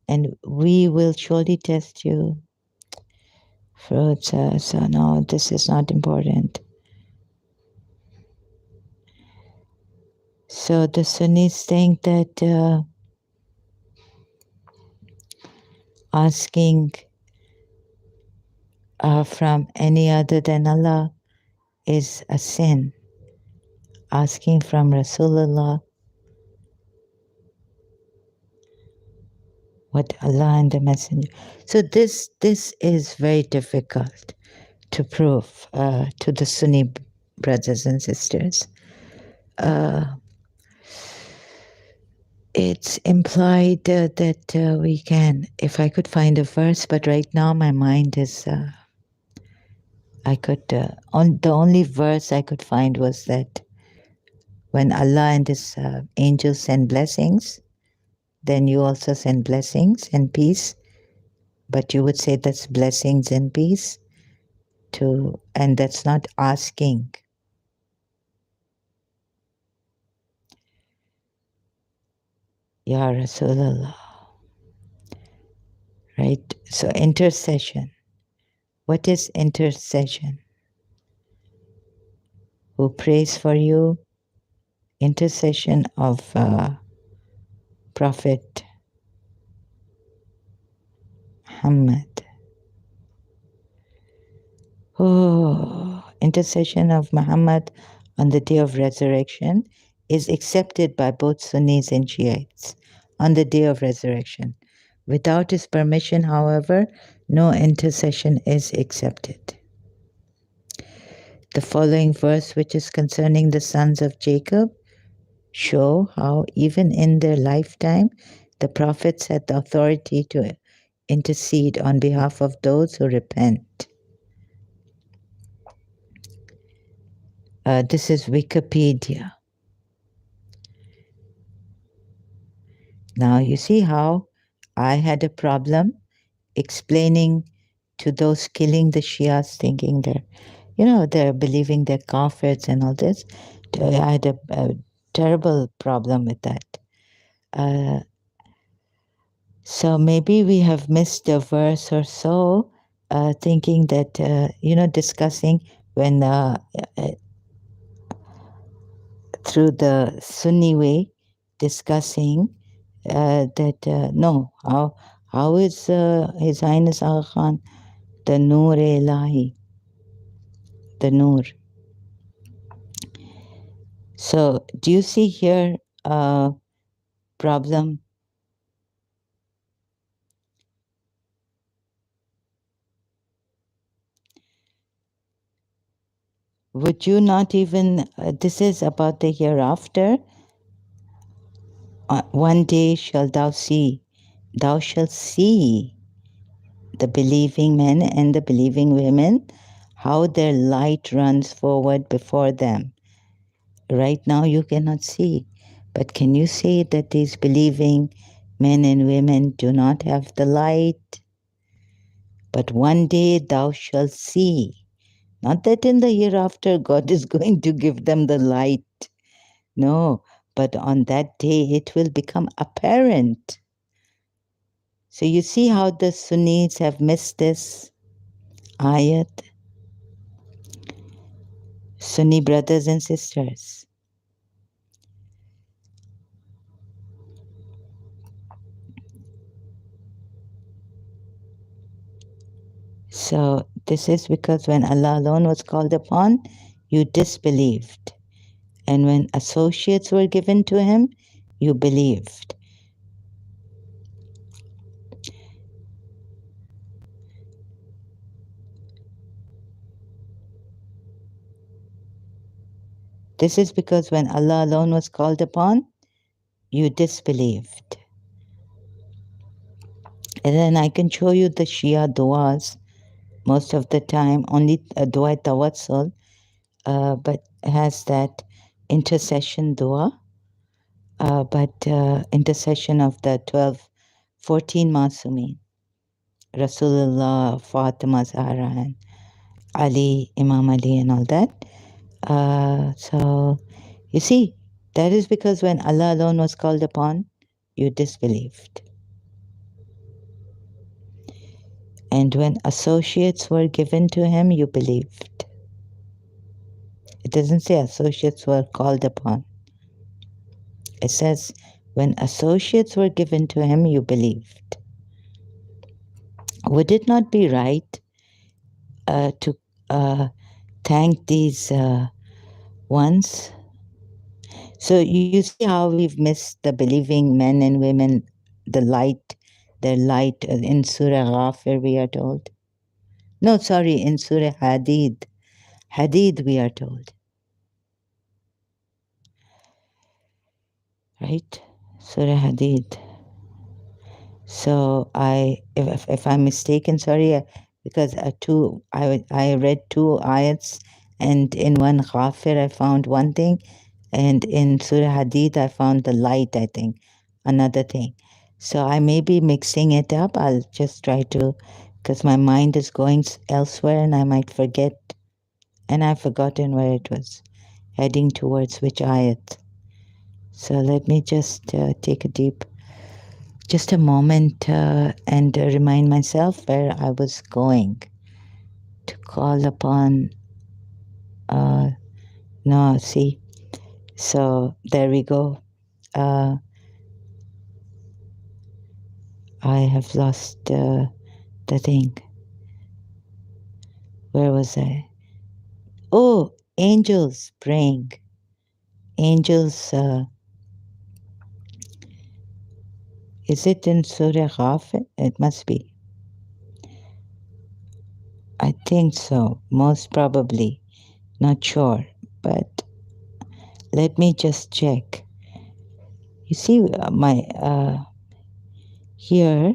and we will surely test you. Fruits, so no, this is not important. So the Sunnis think that asking from any other than Allah is a sin. Asking from Rasulullah, what Allah and the Messenger. So this is very difficult to prove to the Sunni brothers and sisters. It's implied that we can, if I could find a verse, but right now my mind is, I could, the only verse I could find was that when Allah and His angels send blessings, then you also send blessings and peace, but you would say that's blessings and peace to, and that's not asking. Ya Rasulullah. Right? So intercession. What is intercession? Who prays for you? Intercession of Prophet Muhammad. Oh, intercession of Muhammad on the day of resurrection is accepted by both Sunnis and Shiites on the day of resurrection. Without his permission, however, no intercession is accepted. The following verse, which is concerning the sons of Jacob, show how even in their lifetime the prophets had the authority to intercede on behalf of those who repent. This is Wikipedia. Now you see how I had a problem explaining to those killing the Shias, thinking they're believing they're kafirs and all this. I had a terrible problem with that. So maybe we have missed a verse or so, thinking that, discussing when through the Sunni way, discussing that no, how is His Highness Aga Khan the Noor Ilahi, the Noor? So do you see here a problem? Would you not even, this is about the hereafter. One day shalt thou shalt see the believing men and the believing women, how their light runs forward before them. Right now you cannot see, but can you see that these believing men and women do not have the light? But one day thou shalt see. Not that in the hereafter God is going to give them the light. No, but on that day it will become apparent. So you see how the Sunnis have missed this ayat? Sunni brothers and sisters. So this is because when Allah alone was called upon, you disbelieved. And when associates were given to him, you believed. This is because when Allah alone was called upon, you disbelieved. And then I can show you the Shia du'as most of the time, only dua tawassul, but has that intercession dua, but intercession of the 14 Masumin, Rasulullah, Fatima Zahra, and Ali, Imam Ali, and all that. So you see, that is because when Allah alone was called upon, you disbelieved. And when associates were given to him, you believed. It doesn't say associates were called upon. It says when associates were given to him, you believed. Would it not be right to thank these ones? So you see how we've missed the believing men and women, the light, their light in Surah Ghafir, we are told. No, sorry, in Surah Hadid. Hadid, we are told. Right? Surah Hadid. So if I'm mistaken, sorry, because I read two ayats, and in one Ghafir I found one thing, and in Surah Hadid I found the light, I think, another thing. So I may be mixing it up. I'll just try to, because my mind is going elsewhere and I might forget, and I've forgotten where it was heading towards, which ayat. So let me just take just a moment and remind myself where I was going to call upon. No, see. So there we go. I have lost the thing. Where was I? Oh, angels praying. Angels, is it in Surah Ghafir? It must be. I think so, most probably. Not sure, but let me just check. You see, my here,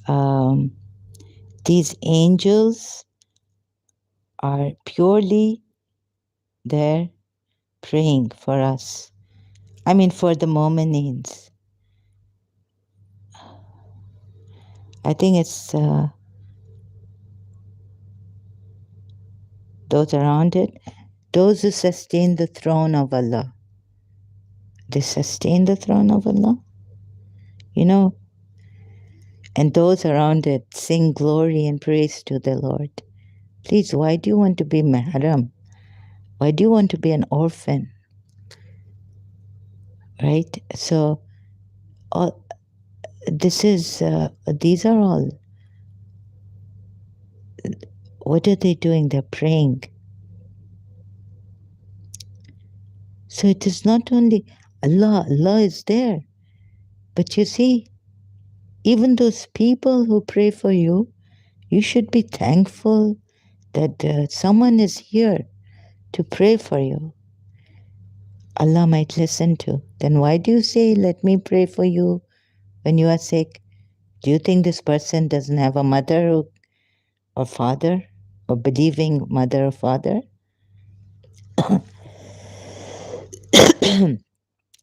um, these angels are purely there praying for us. I mean, for the Mominines. I think it's those around it, those who sustain the throne of Allah. They sustain the throne of Allah, you know, and those around it sing glory and praise to the Lord. Please, why do you want to be mahram? Why do you want to be an orphan? Right? So, all, these are all, what are they doing? They're praying. So it is not only Allah is there. But you see, even those people who pray for you, you should be thankful that someone is here to pray for you. Allah might listen to. Then why do you say, let me pray for you when you are sick? Do you think this person doesn't have a mother or father, or believing mother or father?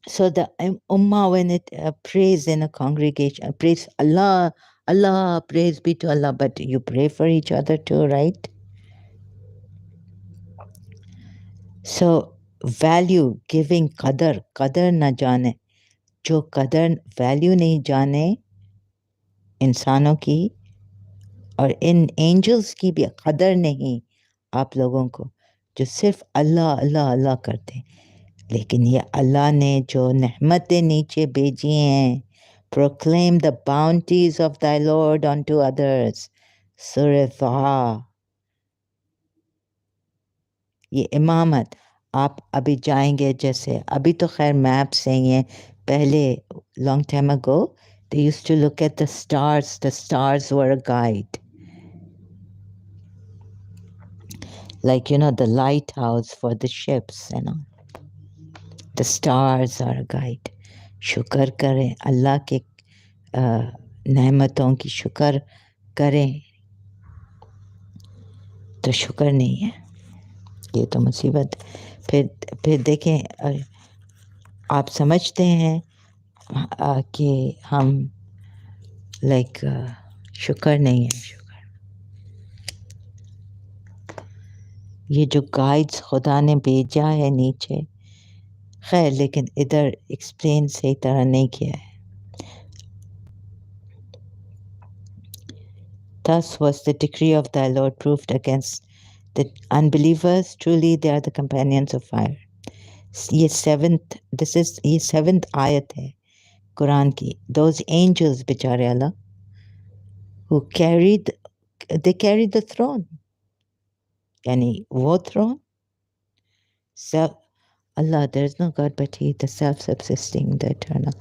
So the ummah, when it prays in a congregation, prays Allah, Allah, praise be to Allah, but you pray for each other too, right? So value, giving qadar na जाने, जो कदर value नहीं जाने इंसानों की और इन angels की भी कदर नहीं आप लोगों को, जो सिर्फ अल्लाह अल्लाह अल्लाह करते। लेकिन ये अल्लाह ने जो नेमतें नीचे भेजी हैं, proclaim the bounties of thy Lord unto others, सूरह तहा। ये इमामत आप अभी जाएंगे, जैसे अभी तो खैर मैप्स हैं, पहले long time ago they used to look at the stars were a guide, like the lighthouse for the ships, the stars are a guide. शुक्र करें अल्लाह के नेमतों की, शुक्र करें तो शुक्र नहीं है, ये तो मुसीबत। फिर देखें, आप समझते हैं कि हम लाइक शुक्र नहीं है। शुक्र, ये जो गाइड्स खुदा ने भेजा है नीचे, खैर लेकिन इधर एक्सप्लेन सही तरह नहीं किया है। Thus was the decree of thy Lord proved against the unbelievers. Truly they are the companions of fire. ये सेवेंथ आयत है कुरान की। Those angels, बेचारे अल्लाह, who carried the throne, यानी वो throne, Allah, there is no God but He, the self-subsisting, the eternal.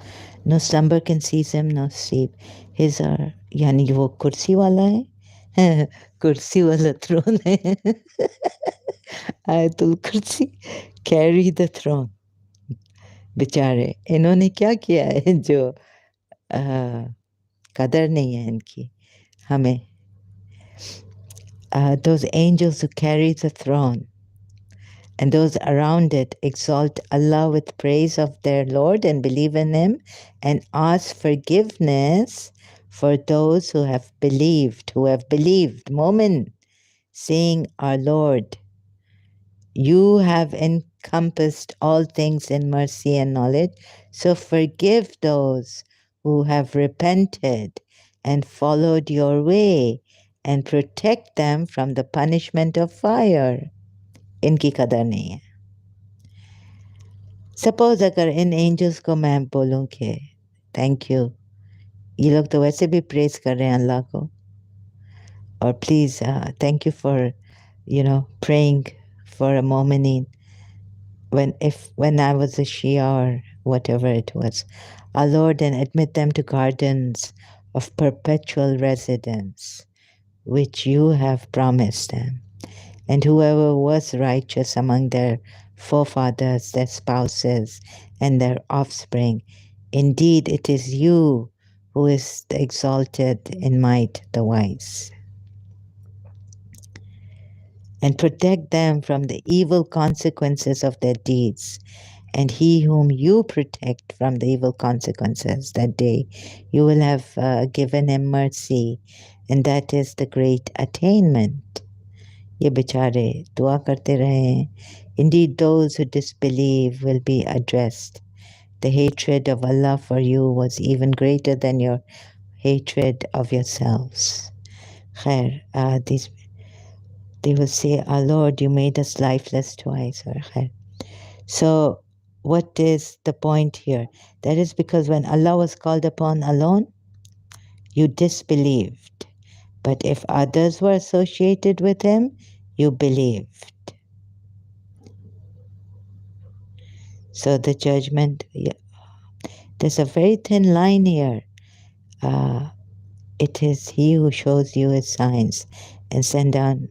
No slumber can seize Him, no sleep. His are, यानी वो कुर्सी वाला है, कुर्सी वाला throne है। आयतुल कुर्सी, carry the throne। बेचारे, इन्होंने क्या किया है जो कदर नहीं है इनकी हमें। Those angels who carry the throne and those around it exalt Allah with praise of their Lord and believe in Him and ask forgiveness for those who have believed, Mu'min, saying, Our Lord, you have encompassed all things in mercy and knowledge, so forgive those who have repented and followed your way and protect them from the punishment of fire. इनकी कदर नहीं है। Suppose अगर इन angels को मैं बोलूं कि thank you, ये लोग तो वैसे भी प्रेज कर रहे हैं अल्लाह को, और please thank you for praying for a Mominine when I was a Shia or whatever it was, our Lord, and admit them to gardens of perpetual residence, which you have promised them. And whoever was righteous among their forefathers, their spouses, and their offspring, indeed it is you who is exalted in might, the wise. And protect them from the evil consequences of their deeds. And he whom you protect from the evil consequences that day, you will have given him mercy, and that is the great attainment. ये बेचारे दुआ करते रहे. Indeed, those who disbelieve will be addressed. The hatred of Allah for you was even greater than your hatred of yourselves. Khair, they will say, Our Lord, you made us lifeless twice. Or khair. So, what is the point here? That is because when Allah was called upon alone, you disbelieved. But if others were associated with him, you believed. So the judgment, there's a very thin line here. It is he who shows you his signs and send down.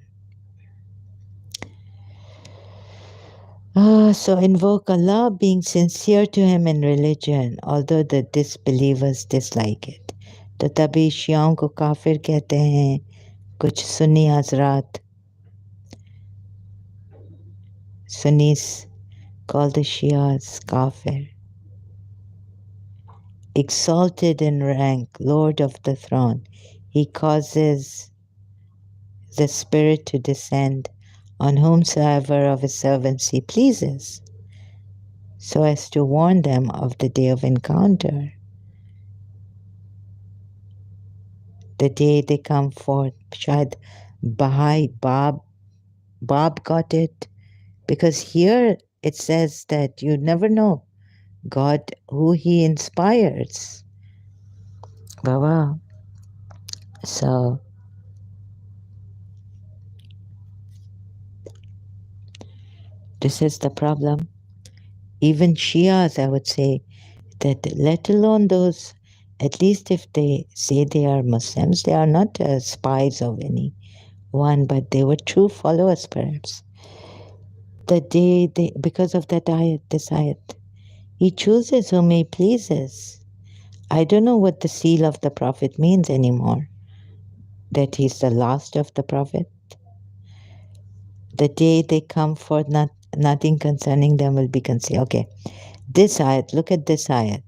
So invoke Allah, being sincere to him in religion, although the disbelievers dislike it. तो तभी शियाओं को काफिर कहते हैं कुछ सुन्नी हजरात. Sunnis call the Shias kafir. Exalted in rank, Lord of the throne, he causes the Spirit to descend on whomsoever of his servants he pleases, so as to warn them of the day of encounter, the day they come forth. Shayad Bahai Bab got it, because here it says that you never know God who he inspires. Baba. So this is the problem. Even Shias, I would say, that let alone those, at least if they say they are Muslims, they are not spies of anyone, but they were true followers, perhaps. The day they, because of that ayat, this ayat, he chooses whom he pleases. I don't know what the seal of the Prophet means anymore, that he's the last of the Prophet. The day they come forth, nothing concerning them will be concealed. Okay, this ayat, look at this ayat.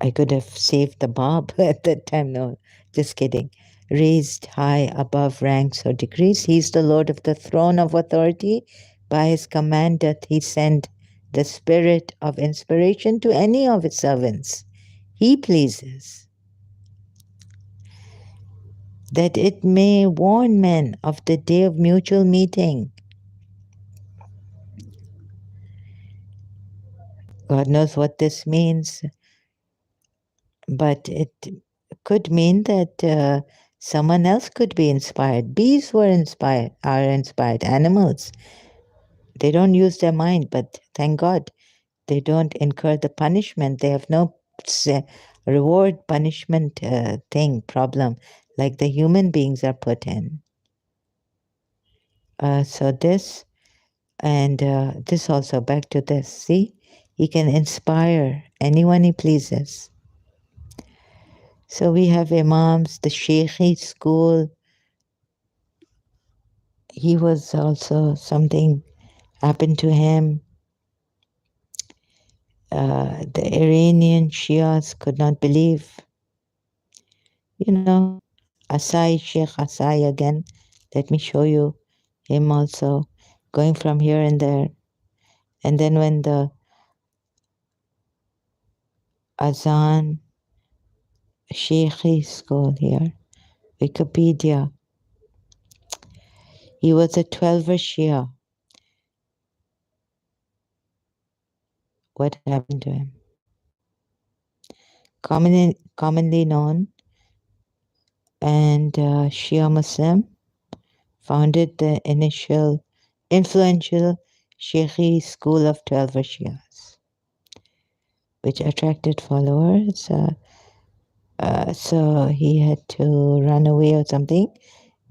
I could have saved the Bab at that time. No, just kidding. Raised high above ranks or degrees, he is the Lord of the throne of authority. By his command doth he send the spirit of inspiration to any of his servants he pleases, that it may warn men of the day of mutual meeting. God knows what this means, but it could mean that someone else could be inspired. Bees are inspired. Animals, they don't use their mind, but thank God they don't incur the punishment. They have no reward punishment problem like the human beings are put in. So this and this also, back to this. See, he can inspire anyone he pleases. So we have Imams, the Sheikhi school. He was also, something happened to him. The Iranian Shias could not believe. Asai, Sheikh Asai again. Let me show you him also going from here and there. And then when the Azan Sheikhi school here, Wikipedia, he was a 12er Shia. What happened to him? Commonly known and Shia Muslim, founded the initial influential Sheikhi school of 12 Shias, which attracted followers. So he had to run away or something.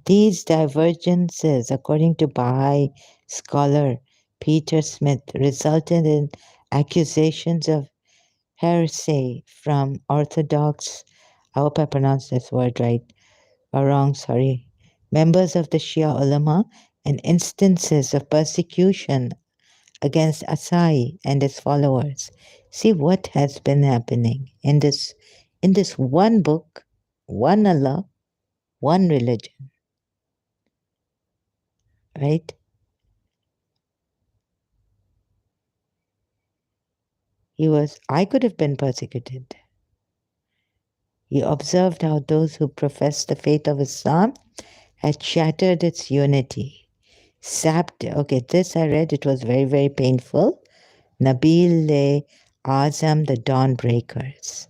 These divergences, according to Baha'i scholar Peter Smith, resulted in accusations of heresy from Orthodox, I hope I pronounced this word right or wrong, sorry, members of the Shia ulama, and instances of persecution against Asai and his followers. See what has been happening in this one book, one Allah, one religion, right? I could have been persecuted. He observed how those who professed the faith of Islam had shattered its unity, sapped, okay, this I read, it was very, very painful. Nabil Azam, the Dawn Breakers.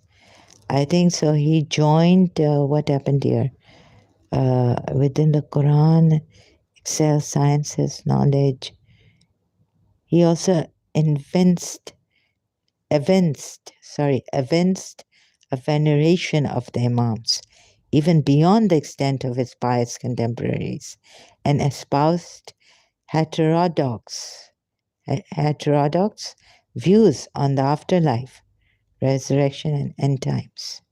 I think so. He joined, what happened here? Within the Quran, excel sciences, knowledge. He also evinced a veneration of the Imams, even beyond the extent of his pious contemporaries, and espoused heterodox views on the afterlife, resurrection, and end times.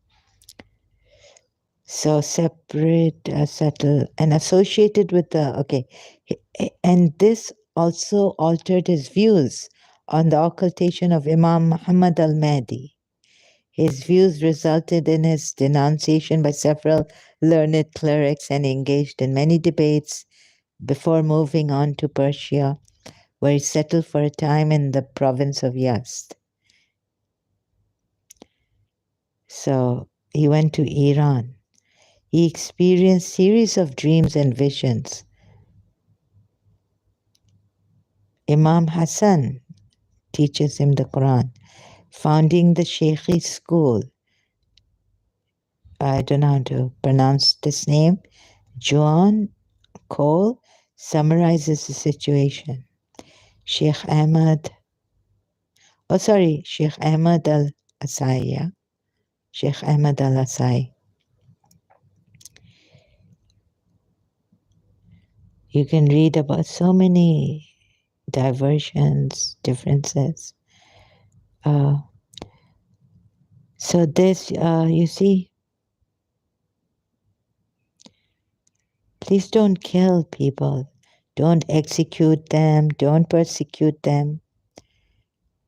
So separate, subtle, and associated with and this also altered his views on the occultation of Imam Muhammad al-Mahdi. His views resulted in his denunciation by several learned clerics and engaged in many debates before moving on to Persia, where he settled for a time in the province of Yazd. So he went to Iran. He experienced series of dreams and visions. Imam Hassan teaches him the Quran, founding the Sheikhi school. I don't know how to pronounce this name. John Cole summarizes the situation. Sheikh Ahmad al-Asai, yeah? Sheikh Ahmad al-Asai. You can read about so many diversions, differences. So this, you see, please don't kill people. Don't execute them. Don't persecute them.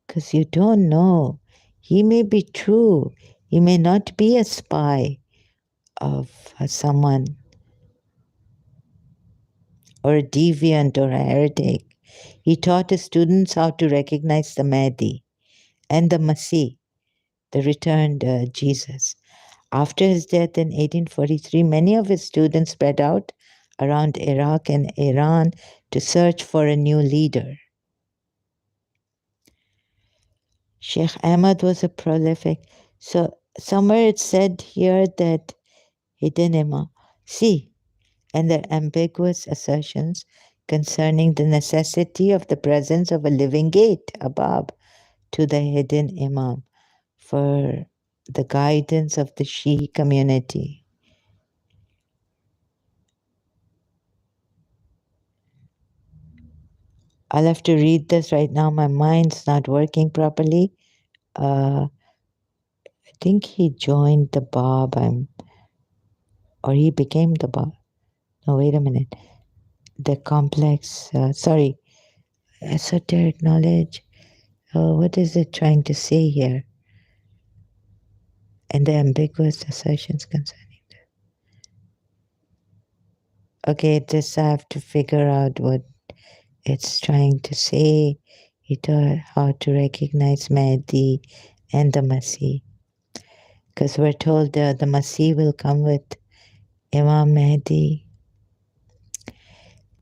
Because you don't know. He may be true. He may not be a spy of someone or a deviant or a heretic. He taught his students how to recognize the Mahdi and the Masih, the returned Jesus. After his death in 1843, many of his students spread out around Iraq and Iran to search for a new leader. Sheikh Ahmad was a prolific. So somewhere it said here that hidden imam. See, and their ambiguous assertions concerning the necessity of the presence of a living gate above to the hidden imam for the guidance of the Shia community. I'll have to read this right now. My mind's not working properly. I think he joined the Bab, or he became the Bab. No, wait a minute. The complex, esoteric knowledge. What is it trying to say here? And the ambiguous assertions concerning. Okay, this I have to figure out what it's trying to say. He taught how to recognize Mahdi and the Masih. Because we're told the Masih will come with Imam Mahdi.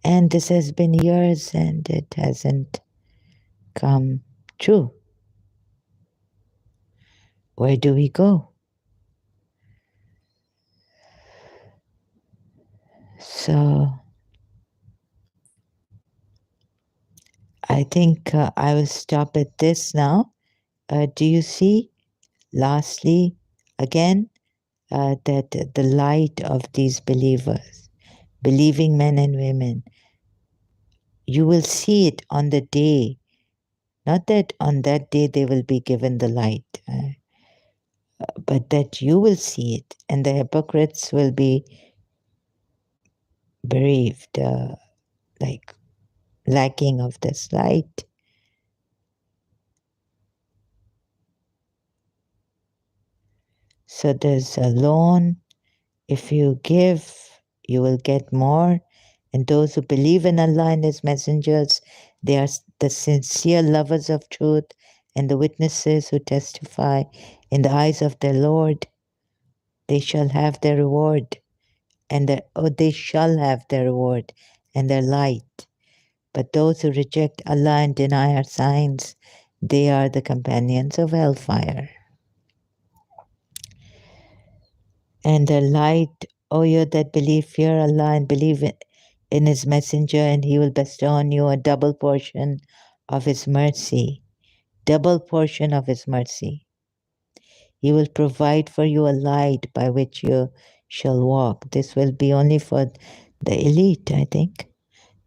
And this has been years and it hasn't come true. Where do we go? So I think I will stop at this now. Do you see, lastly, again, that the light of these believers, believing men and women, you will see it on the day, not that on that day they will be given the light, but that you will see it, and the hypocrites will be bereaved, like lacking of this light. So there's a loan. If you give, you will get more. And those who believe in Allah and His messengers, they are the sincere lovers of truth and the witnesses who testify in the eyes of their Lord. They shall have their reward, and they shall have their reward and their light. But those who reject Allah and deny our signs, they are the companions of hellfire. And their light, O you that believe, fear Allah and believe in His messenger, and He will bestow on you a double portion of His mercy. Double portion of His mercy. He will provide for you a light by which you shall walk. This will be only for the elite, I think.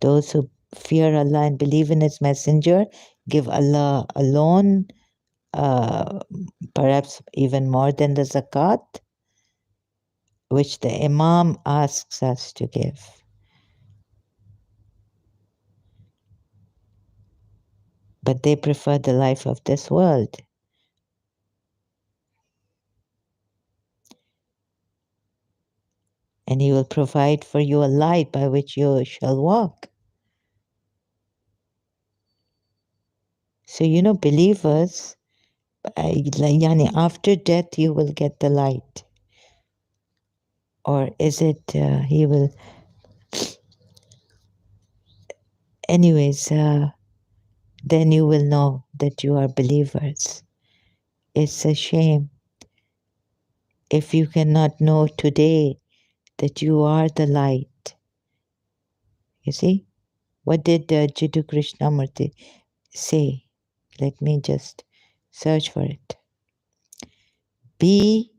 Those who fear Allah and believe in His messenger, give Allah alone, perhaps even more than the zakat, which the Imam asks us to give. But they prefer the life of this world. And He will provide for you a light by which you shall walk. So, believers, after death you will get the light. Or is it He will... Anyways, then you will know that you are believers. It's a shame if you cannot know today that you are the light. You see? What did Jiddu Krishnamurti say? Let me just search for it. Be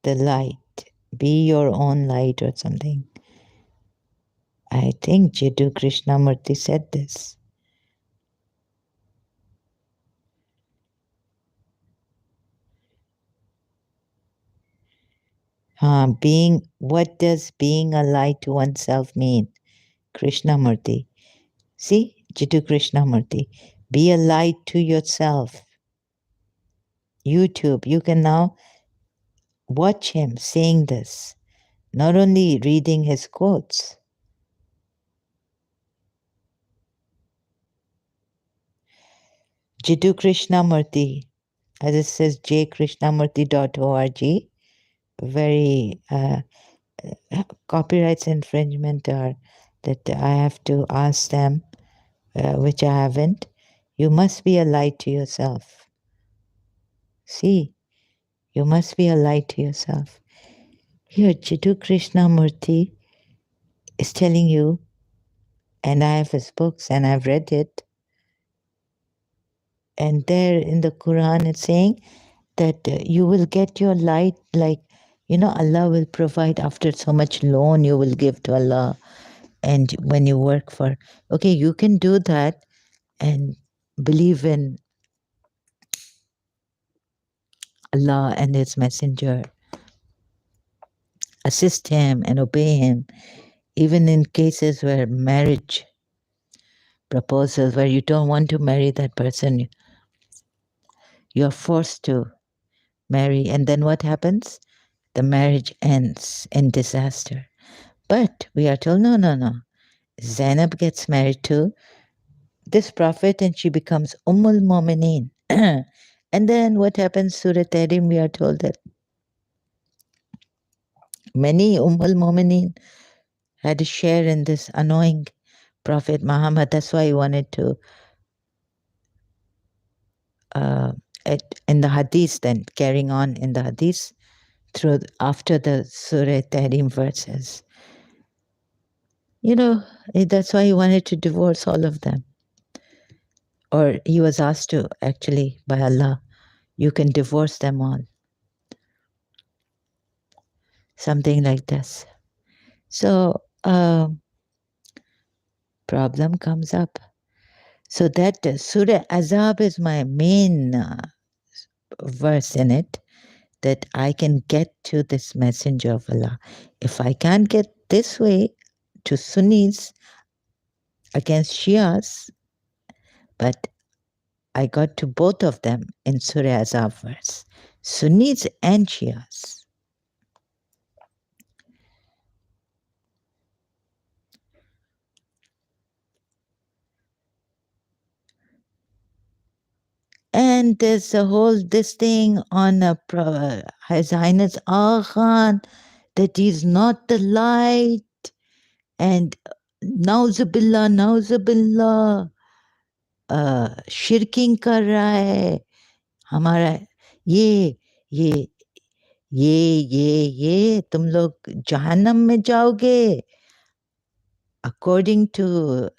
the light. Be your own light or something. I think Jiddu Krishnamurti said this. What does being a light to oneself mean? Krishnamurti. See, Jiddu Krishnamurti. Be a light to yourself. YouTube, you can now watch him saying this, not only reading his quotes. Jiddu Krishnamurti, as it says, jkrishnamurti.org. Very copyrights infringement are that I have to ask them, which I haven't. You must be a light to yourself. See, you must be a light to yourself. Here, Jiddu Krishnamurti is telling you, and I have his books and I've read it, and there in the Quran it's saying that you will get your light, like, Allah will provide after so much loan you will give to Allah. And when you work for, okay, you can do that and believe in Allah and His Messenger. Assist Him and obey Him, even in cases where marriage proposals, where you don't want to marry that person, you're forced to marry. And then what happens? The marriage ends in disaster. But we are told, no. Zainab gets married to this prophet and she becomes Ummul Mu'mineen. And then what happens? Surah Tahrim, we are told that many Ummul Mu'mineen had a share in this annoying Prophet Muhammad. That's why he wanted to, in the Hadith, then carrying on in the Hadith, after the Surah Tahrim verses. You know, that's why he wanted to divorce all of them. Or he was asked to, actually, by Allah, you can divorce them all. Something like this. So, problem comes up. So that Surah Azab is my main verse in it, that I can get to this messenger of Allah. If I can't get this way to Sunnis against Shias, but I got to both of them in Surah Azab verse, Sunnis and Shias. And there's a whole this thing on His Highness Aga Khan, that he's not the light, and nauzubillah, शिरकिंग कर रहा है हमारा, ये ये ये तुम लोग जहन्नम में जाओगे, according to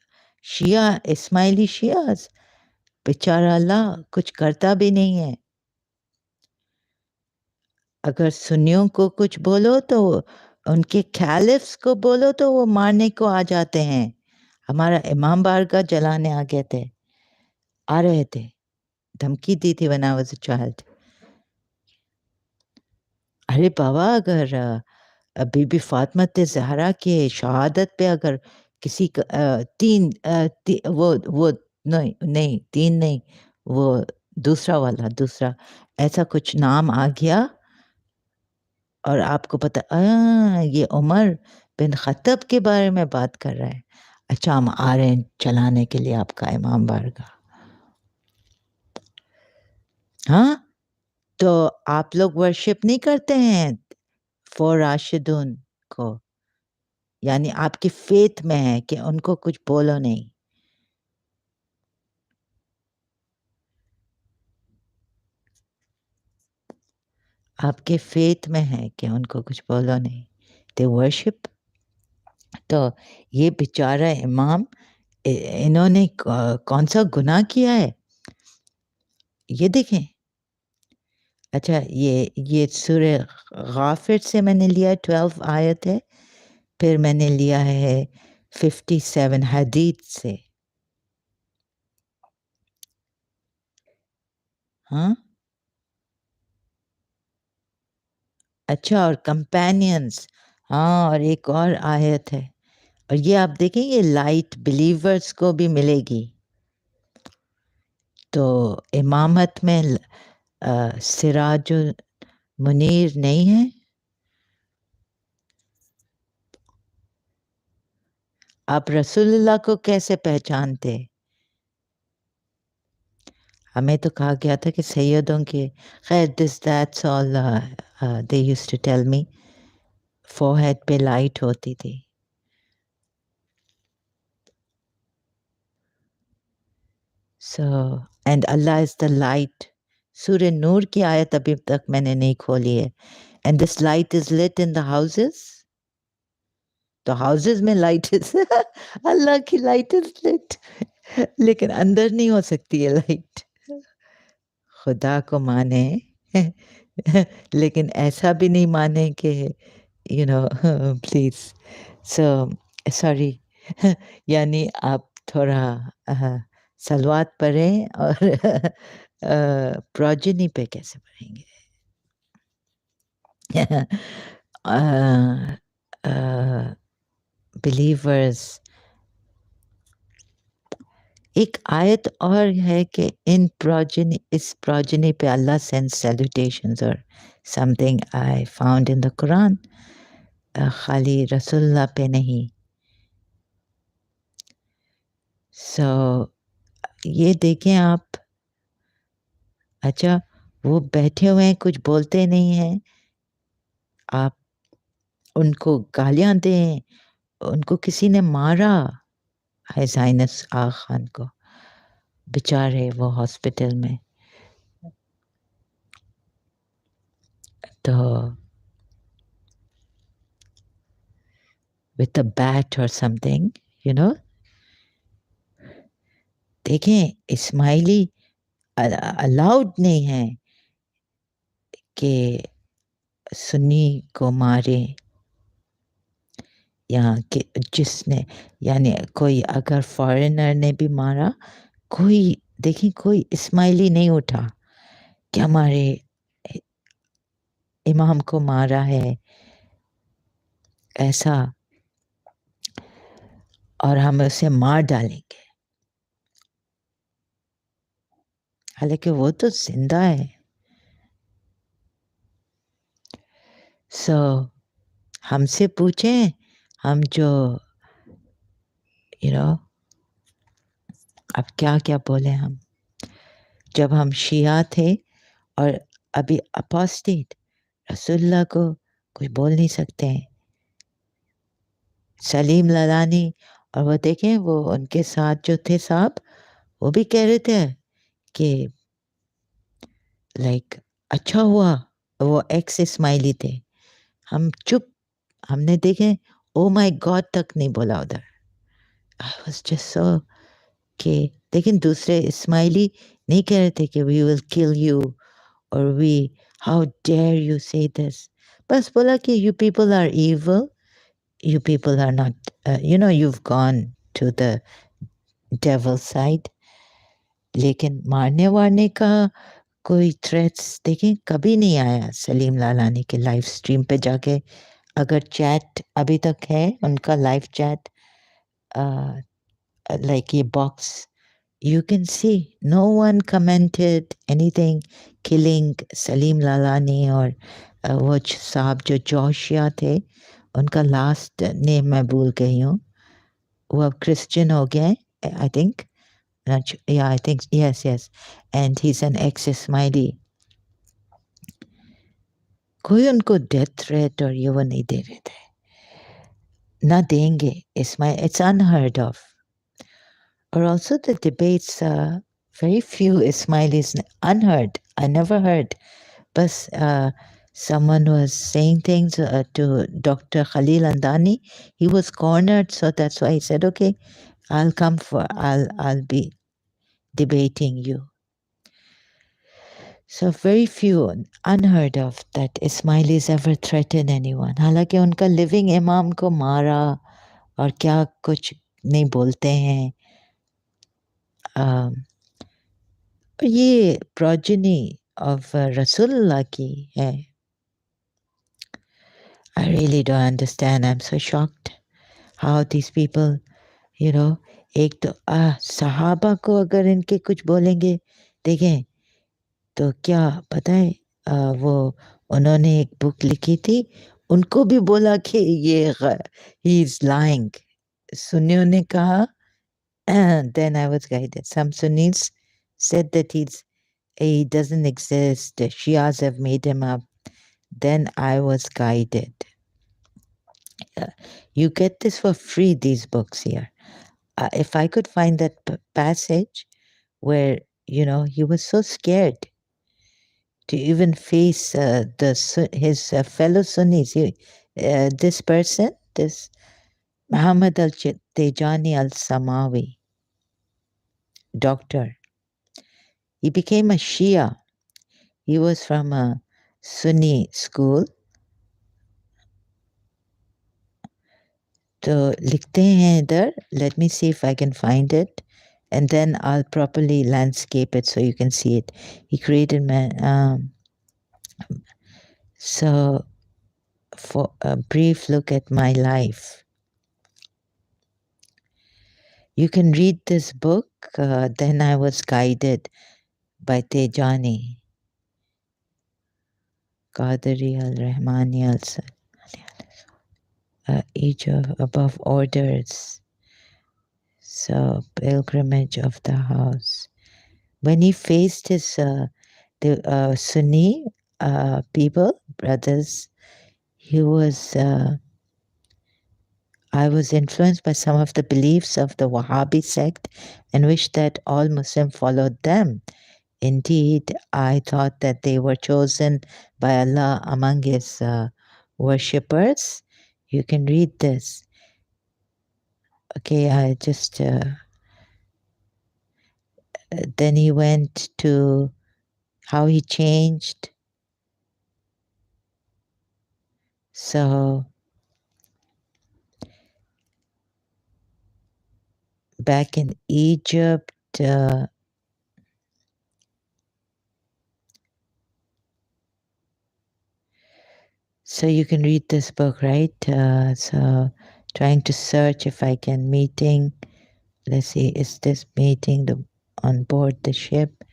Shia, Ismaili Shias. बेचारा अल्लाह कुछ करता भी नहीं है. अगर सुन्नियों को कुछ बोलो तो उनके कैलिफ्स को बोलो तो वो मारने को आ जाते हैं. हमारा इमाम बारगाह जलाने आ गए थे, आ रहे थे, धमकी दी थी when I was a child. अरे बाबा, अगर बीबी फातिमा ज़हरा के शहादत पे अगर किसी का वो नहीं नहीं, 3 नहीं, वो दूसरा वाला, दूसरा ऐसा कुछ नाम आ गया और आपको पता ये उमर बिन खत्तब के बारे में बात कर रहा है. अच्छा, हम आ रहे हैं चलाने के लिए आपका इमाम बारगाह. हाँ, तो आप लोग वर्शिप नहीं करते हैं 4 राशिदून को, यानी आपकी फेथ में है कि उनको कुछ बोलो नहीं. आपके फेथ में है कि उनको कुछ बोलो नहीं. They worship. तो ये बेचारा इमाम, इन्होंने कौन सा गुनाह किया है ये देखें. अच्छा, ये सूरह गाफिर से मैंने लिया 12 आयत है, फिर मैंने लिया है 57 हदीथ से. हाँ, अच्छा, और कंपेनियंस. हाँ, और एक और आयत है, और ये आप देखें, ये लाइट बिलीवर्स को भी मिलेगी. तो इमामत में सिराजुल मुनीर नहीं है. आप रसूलुल्लाह को कैसे पहचानते? हमें तो कहा गया था कि सैयदों के, खैर this that's all they used to tell me, forehead पे लाइट होती थी. So and Allah is the light. Surah Noor की आयत अभी तक मैंने नहीं खोली है. And this light is lit in the houses. तो हाउसेस में लाइट इज अल्लाह की लाइट इज लिट, लेकिन अंदर नहीं हो सकती है लाइट. खुदा को माने लेकिन ऐसा भी नहीं माने कि you know please. So sorry. यानी आप थोड़ा सलवात पढ़ें, और प्रोजनी पे कैसे पढ़ेंगे. बिलीवर्स. एक आयत और है कि इन प्रोजनी, इस प्रोजनी पे अल्लाह सेंड्स सैल्यूटेशंस और something I found in the Quran. खाली रसूलुल्लाह पे नहीं. सो ये देखें आप. अच्छा, वो बैठे हुए हैं, कुछ बोलते नहीं हैं, आप उनको गालियां दें. उनको किसी ने मारा, हिज हाइनेस आगा खान को, बेचारे वो हॉस्पिटल में. तो with a bat or something, you know. देखें, इस्माइली अलाउड नहीं है कि सुन्नी को मारे, या कि जिसने, यानी कोई अगर फॉरेनर ने भी मारा, कोई देखिए कोई इस्माइली नहीं उठा कि हमारे इमाम को मारा है ऐसा और हम उसे मार डालेंगे, हालांकि वो तो जिंदा है. सो हमसे पूछें, हम जो अब क्या क्या बोले हम, जब हम शिया थे और अभी अपोस्टेट, रसूलुल्लाह को कुछ बोल नहीं सकते हैं. सलीम ललानी, और वो देखें वो उनके साथ जो थे साहब, वो भी कह रहे थे कि लाइक अच्छा हुआ वो एक्स इस्माइली थे. हम चुप, हमने देखे ओ माय गॉड तक नहीं बोला उधर. आई वाज जस्ट सो कि, लेकिन दूसरे इस्माइली नहीं कह रहे थे कि वी विल किल यू और we, how dare you say this. बस बोला कि you people are evil, you people are not, you've gone to the devil side. लेकिन मारने वारने का कोई थ्रेट्स देखें कभी नहीं आया सलीम लालानी के लाइव स्ट्रीम पे जाके. अगर चैट अभी तक है उनका लाइव चैट, लाइक ये box, you can see no one commented anything killing Salim Lalani or वो साहब जो जोशिया थे, उनका लास्ट नेम मैं भूल गई हूँ, वो अब क्रिश्चियन हो गए I think. Yeah, I think yes, and he's an ex-Ismaili. कोई उनको डेथ थ्रेट और ये वो नहीं दे रहे थे, ना देंगे. It's unheard of. Or also the debates, very few Ismailis, unheard. I never heard. But someone was saying things to Dr. Khalil Andani. He was cornered, so that's why he said, "Okay, I'll be debating you." So very few, unheard of, that Ismailis ever threaten anyone. हालांकि उनका living imam को मारा और क्या कुछ नहीं बोलते हैं. ये progeny of Rasulullah की है. I really don't understand. I'm so shocked how these people, एक तो सहाबा को अगर इनके कुछ बोलेंगे, देखें तो क्या पता है, वो उन्होंने एक बुक लिखी थी, उनको भी बोला कि ये he is lying. सुन्नियों ने कहा, then I was guided. Some Sunnis said that he doesn't exist. The Shias have made him up. Then I was guided. You get this for free, these books here. If I could find that passage where, he was so scared to even face his fellow Sunnis. This person, this Muhammad al-Tejani al-Samawi, doctor, he became a Shia. He was from a Sunni school. तो लिखते हैं इधर, let me see if I can find it, and then I'll properly landscape it so you can see it. He created so for a brief look at my life. You can read this book, Then I Was Guided by Tejani, Qadri al-Rahmani each of above orders. So, pilgrimage of the house. When he faced his the Sunni people, brothers, I was influenced by some of the beliefs of the Wahhabi sect and wished that all Muslims followed them. Indeed, I thought that they were chosen by Allah among His worshippers. You can read this. Okay, I just then he went to how he changed. So back in Egypt, so you can read this book, right? So trying to search if I can meeting. Let's see, is this meeting on board the ship?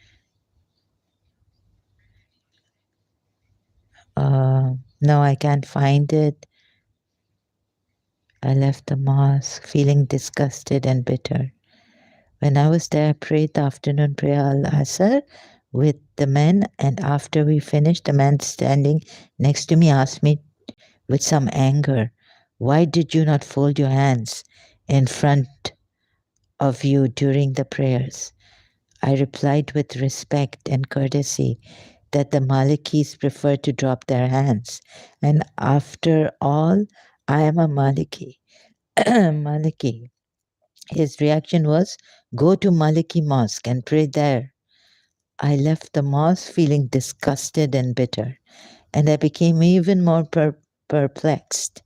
No, I can't find it. I left the mosque feeling disgusted and bitter. When I was there, I prayed the afternoon prayer al-Asr with the men, and after we finished, the man standing next to me asked me with some anger, "Why did you not fold your hands in front of you during the prayers?" I replied with respect and courtesy that the Malikis prefer to drop their hands. And after all, I am a Maliki. Maliki. His reaction was, "Go to Maliki Mosque and pray there." I left the mosque feeling disgusted and bitter, and I became even more perplexed.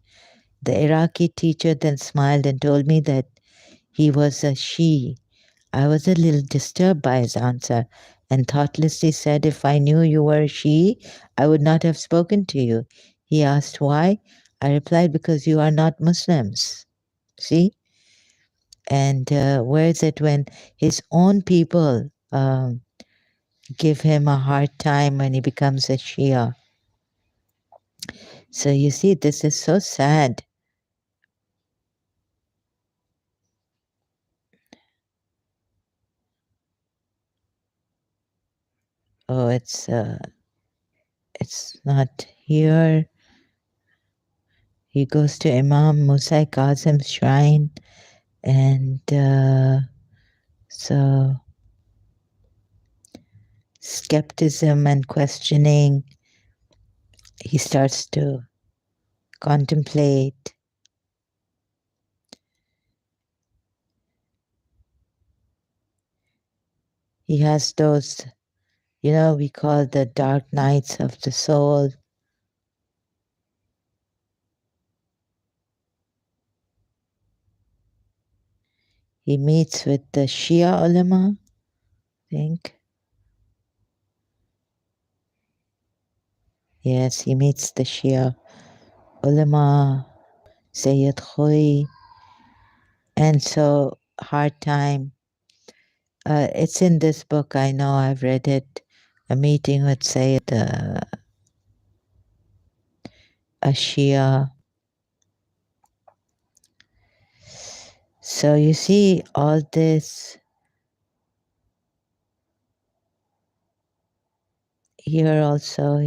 The Iraqi teacher then smiled and told me that he was a she. I was a little disturbed by his answer and thoughtlessly said, "If I knew you were a she, I would not have spoken to you." He asked why. I replied, "Because you are not Muslims." See? And where is it when his own people give him a hard time when he becomes a Shia? So you see, this is so sad. Oh, it's not here. He goes to Imam Musa Kazim's shrine, and so skepticism and questioning. He starts to contemplate. He has those, we call the dark nights of the soul. He meets with the Shia ulama, I think. Yes, he meets the Shia ulama, Sayyid Khoi, and so hard time. It's in this book. I know I've read it. A meeting with Sayyid Ashia. So you see all this here also.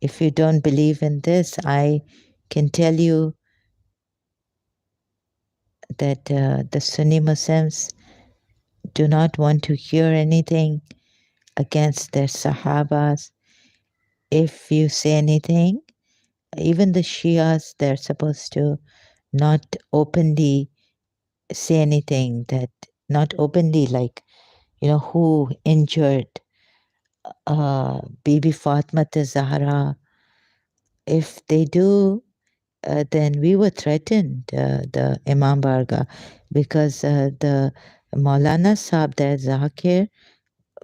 If you don't believe in this, I can tell you that the Sunni Muslims do not want to hear anything against their Sahabas. If you say anything, even the Shias, they're supposed to not openly say anything that, not openly, like, who injured Bibi Fatma Zahra. If they do, then we were threatened, the Imam Barga, because the Maulana Sahib, the Zakir,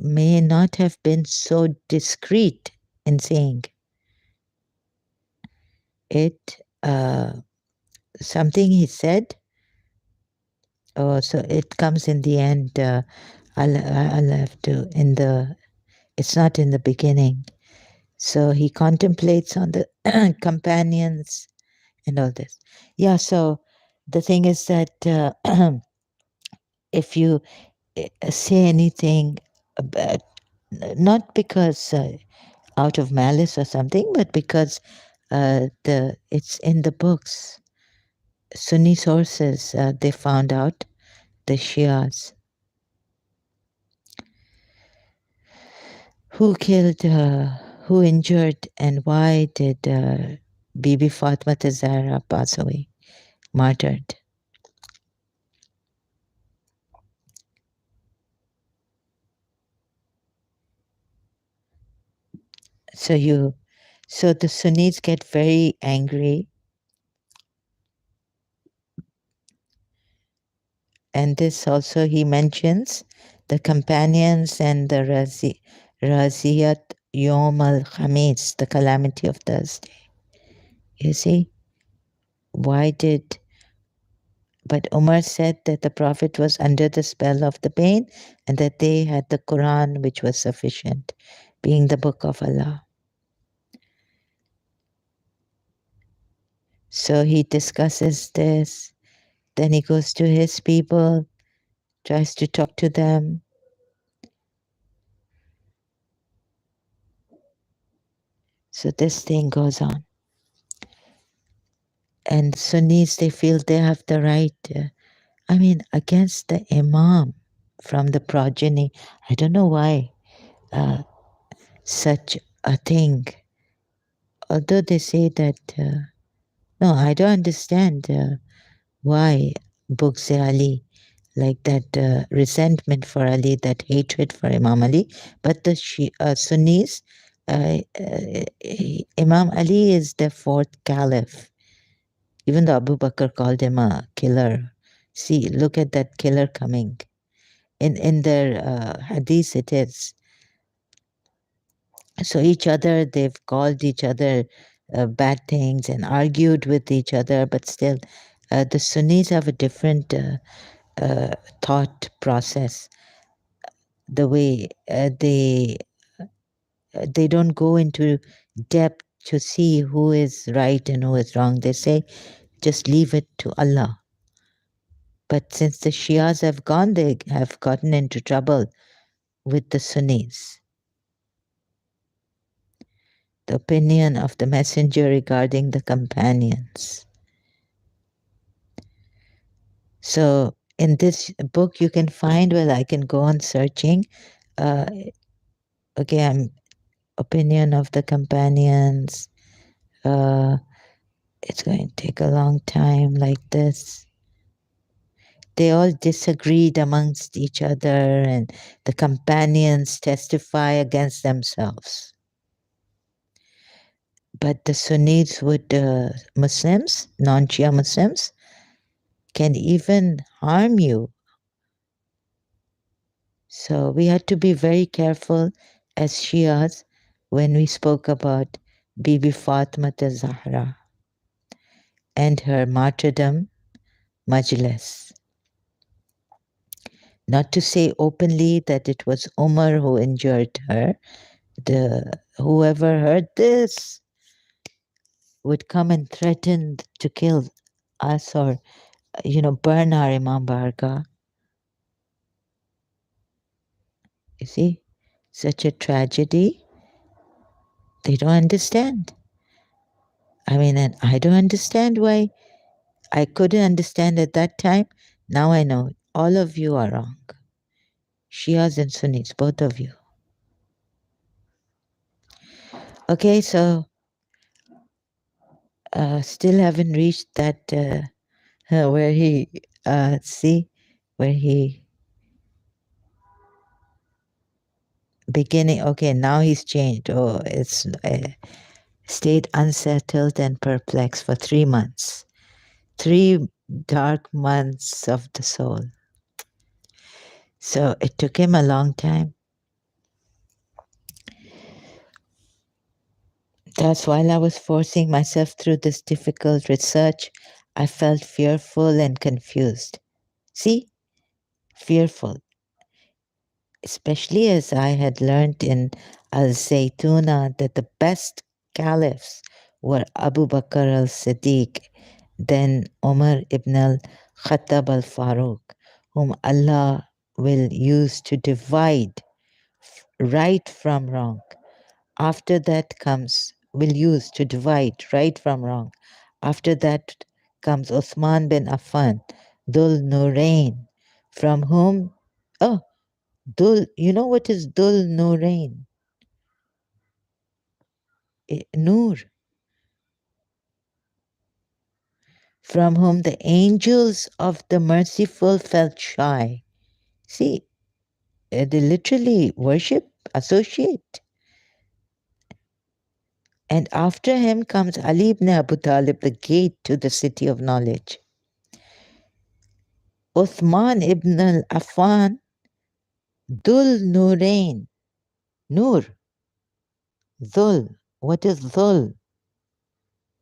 may not have been so discreet in saying it. Something he said, oh, so it comes in the end. I'll have to, it's not in the beginning. So he contemplates on the companions and all this. Yeah, so the thing is that if you say anything about, not because out of malice or something, but because it's in the books, Sunni sources, they found out the Shias who killed, who injured, and why did Bibi Fatma Zahra pass away, martyred. So you, so the Sunnis get very angry, and this also he mentions the companions and the Raziyat Yom al Khamis, the calamity of Thursday. You see, why did? But Umar said that the Prophet was under the spell of the pain, and that they had the Quran, which was sufficient, being the book of Allah. So he discusses this. Then he goes to his people, tries to talk to them. So this thing goes on. And Sunnis, they feel they have the right, against the Imam from the progeny. I don't know why such a thing. Although they say that, no, I don't understand why Bughz Ali, like that resentment for Ali, that hatred for Imam Ali. But the Sunnis, Imam Ali is the fourth caliph. Even though Abu Bakr called him a killer. See, look at that killer coming. In their hadith, it is. So each other, they've called each other bad things and argued with each other, but still, the Sunnis have a different thought process. The way they don't go into depth to see who is right and who is wrong. They say, just leave it to Allah. But since the Shias have gone, they have gotten into trouble with the Sunnis. The opinion of the messenger regarding the companions. So in this book, you can find, well, I can go on searching. Again, opinion of the companions. It's going to take a long time like this. They all disagreed amongst each other, and the companions testify against themselves. But the Sunnis would, Muslims, non-Shia Muslims, can even harm you. So we had to be very careful as Shias when we spoke about Bibi Fatima Zahra and her martyrdom majlis. Not to say openly that it was Umar who injured her. Whoever heard this would come and threaten to kill us or, burn our Imam Barga. You see, such a tragedy. They don't understand. And I don't understand why. I couldn't understand at that time. Now I know. All of you are wrong. Shias and Sunnis, both of you. Okay, so still haven't reached that where he, where he beginning. Okay, now he's changed. Oh, it's stayed unsettled and perplexed for 3 months. 3 dark months of the soul. So it took him a long time. Thus, while I was forcing myself through this difficult research, I felt fearful and confused. See, fearful, especially as I had learned in Al Zaytuna that the best caliphs were Abu Bakr al Siddiq, then Umar ibn al Khattab al Farooq, whom Allah will use to divide right from wrong. After that comes, will use to divide right from wrong. After that comes Uthman bin Affan, Dhul Nurain, from whom, oh, Dhul, you know what is Dhul Nurain? Nur, from whom the angels of the merciful felt shy. See, they literally worship, associate. And after him comes Ali ibn Abu Talib, the gate to the city of knowledge. Uthman ibn al-Affan, Dhul Nurain. Nur. Dhul. What is Dhul?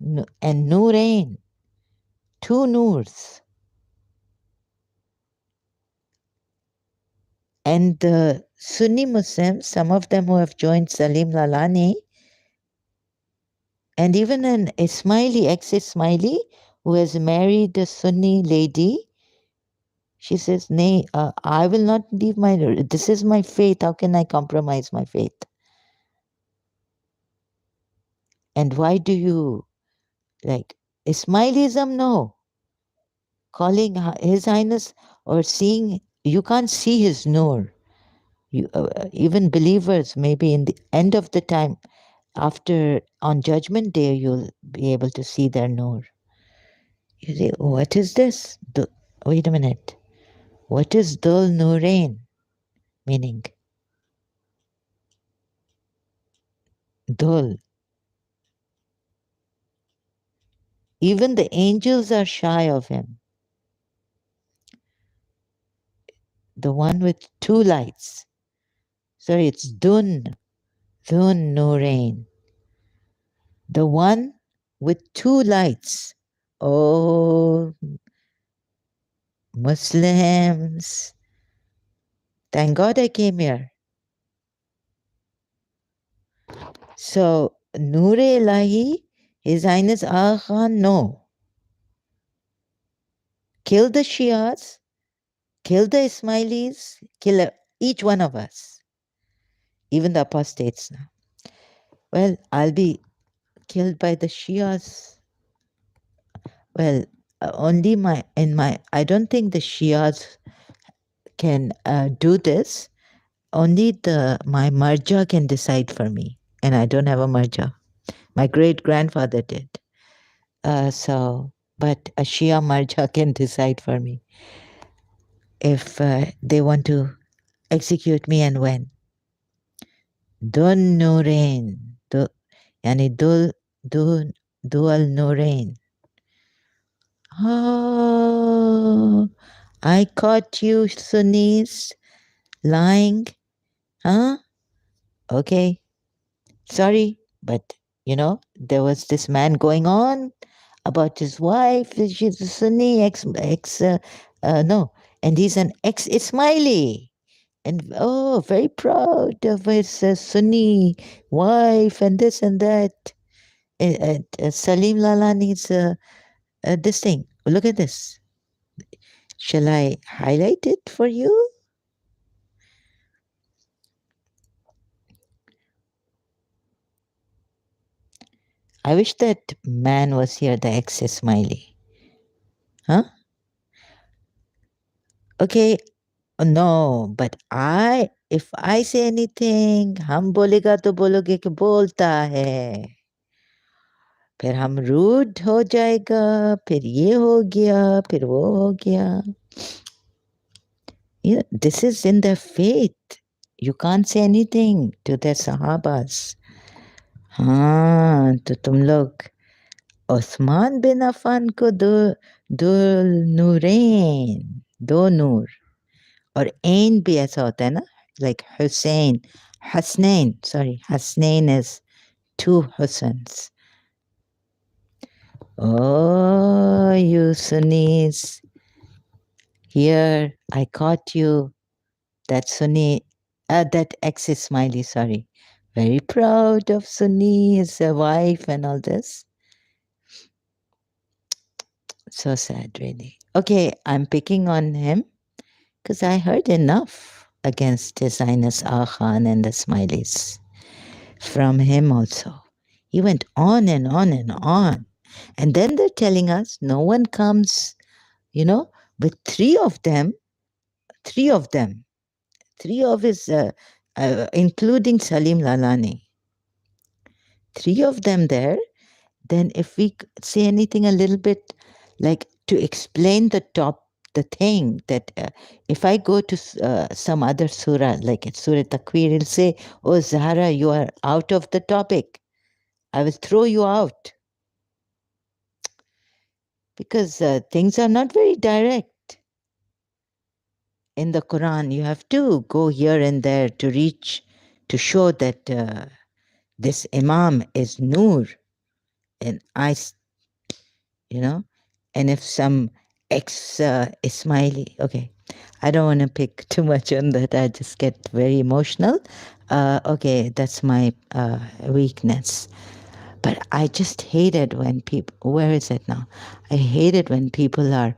And Nurain. Two Noors. And the Sunni Muslims, some of them who have joined Salim Lalani, and even an Ismaili, ex-Ismaili, who has married a Sunni lady, she says, nay, I will not leave this is my faith. How can I compromise my faith? And why do you, like, Ismailism? No. Calling His Highness or seeing, you can't see his nur. Even believers, maybe in the end of the time, after on Judgment Day, you'll be able to see their nur. You say, what is this? Wait a minute. What is Dul Nurain meaning? Dul. Even the angels are shy of him. The one with two lights. Sorry, it's Dun Nurain. The one with two lights. Oh, Muslims. Thank God I came here. So, Noor Ilahi, His Highness Aga Khan, no. Kill the Shias, kill the Ismailis, kill each one of us. Even the apostates now. Well, I'll be killed by the Shias. Well, only I don't think the Shias can do this. Only my marja can decide for me. And I don't have a marja. My great-grandfather did. But a Shia marja can decide for me if they want to execute me and when. Dun Nurain. Yani Dual Nurain. Oh, I caught you, Sunnis, lying. Huh? Okay. Sorry, but there was this man going on about his wife. She's a Sunni no, and he's an ex-Ismaili. And very proud of his Sunni wife and this and that. Salim Lalani's this thing. Look at this. Shall I highlight it for you? I wish that man was here, the ex-Ismaili. Huh? Okay. No, but if I say anything, हम बोलेगा तो बोलोगे कि बोलता है. फिर हम rude हो जाएगा, फिर ये हो गया, फिर वो हो गया. This is in their faith. You can't say anything to their sahabas. हाँ, तो तुम लोग उस्मान बिन अफान को दो नूरेन, दो नूर. और ऐन भी ऐसा होता है ना, like Hussein, Hasnain is two Hussans. Oh, you Sunnis, here I caught you, that Sunni, that ex-Ismaili, sorry, very proud of Sunni, his wife and all this. So sad, really. Okay, I'm picking on him because I heard enough against His Highness Aga Khan and the Ismailis from him also. He went on and on and on. And then they're telling us no one comes, with three of his, including Salim Lalani. Three of them there. Then if we say anything a little bit like to explain the thing that if I go to some other surah, like Surah Takwir, it'll say, oh, Zahra, you are out of the topic. I will throw you out. Because things are not very direct. In the Quran, you have to go here and there to reach, to show that this Imam is Noor. And you know, and if some ex-Ismaili, okay, I don't want to pick too much on that. I just get very emotional. Okay, that's my weakness. But I just hate it when people, where is it now? I hate it when people are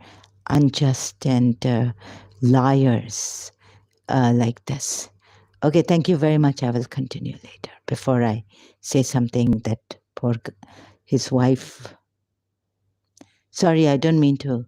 unjust and liars like this. Okay, thank you very much. I will continue later before I say something that his wife. Sorry, I don't mean to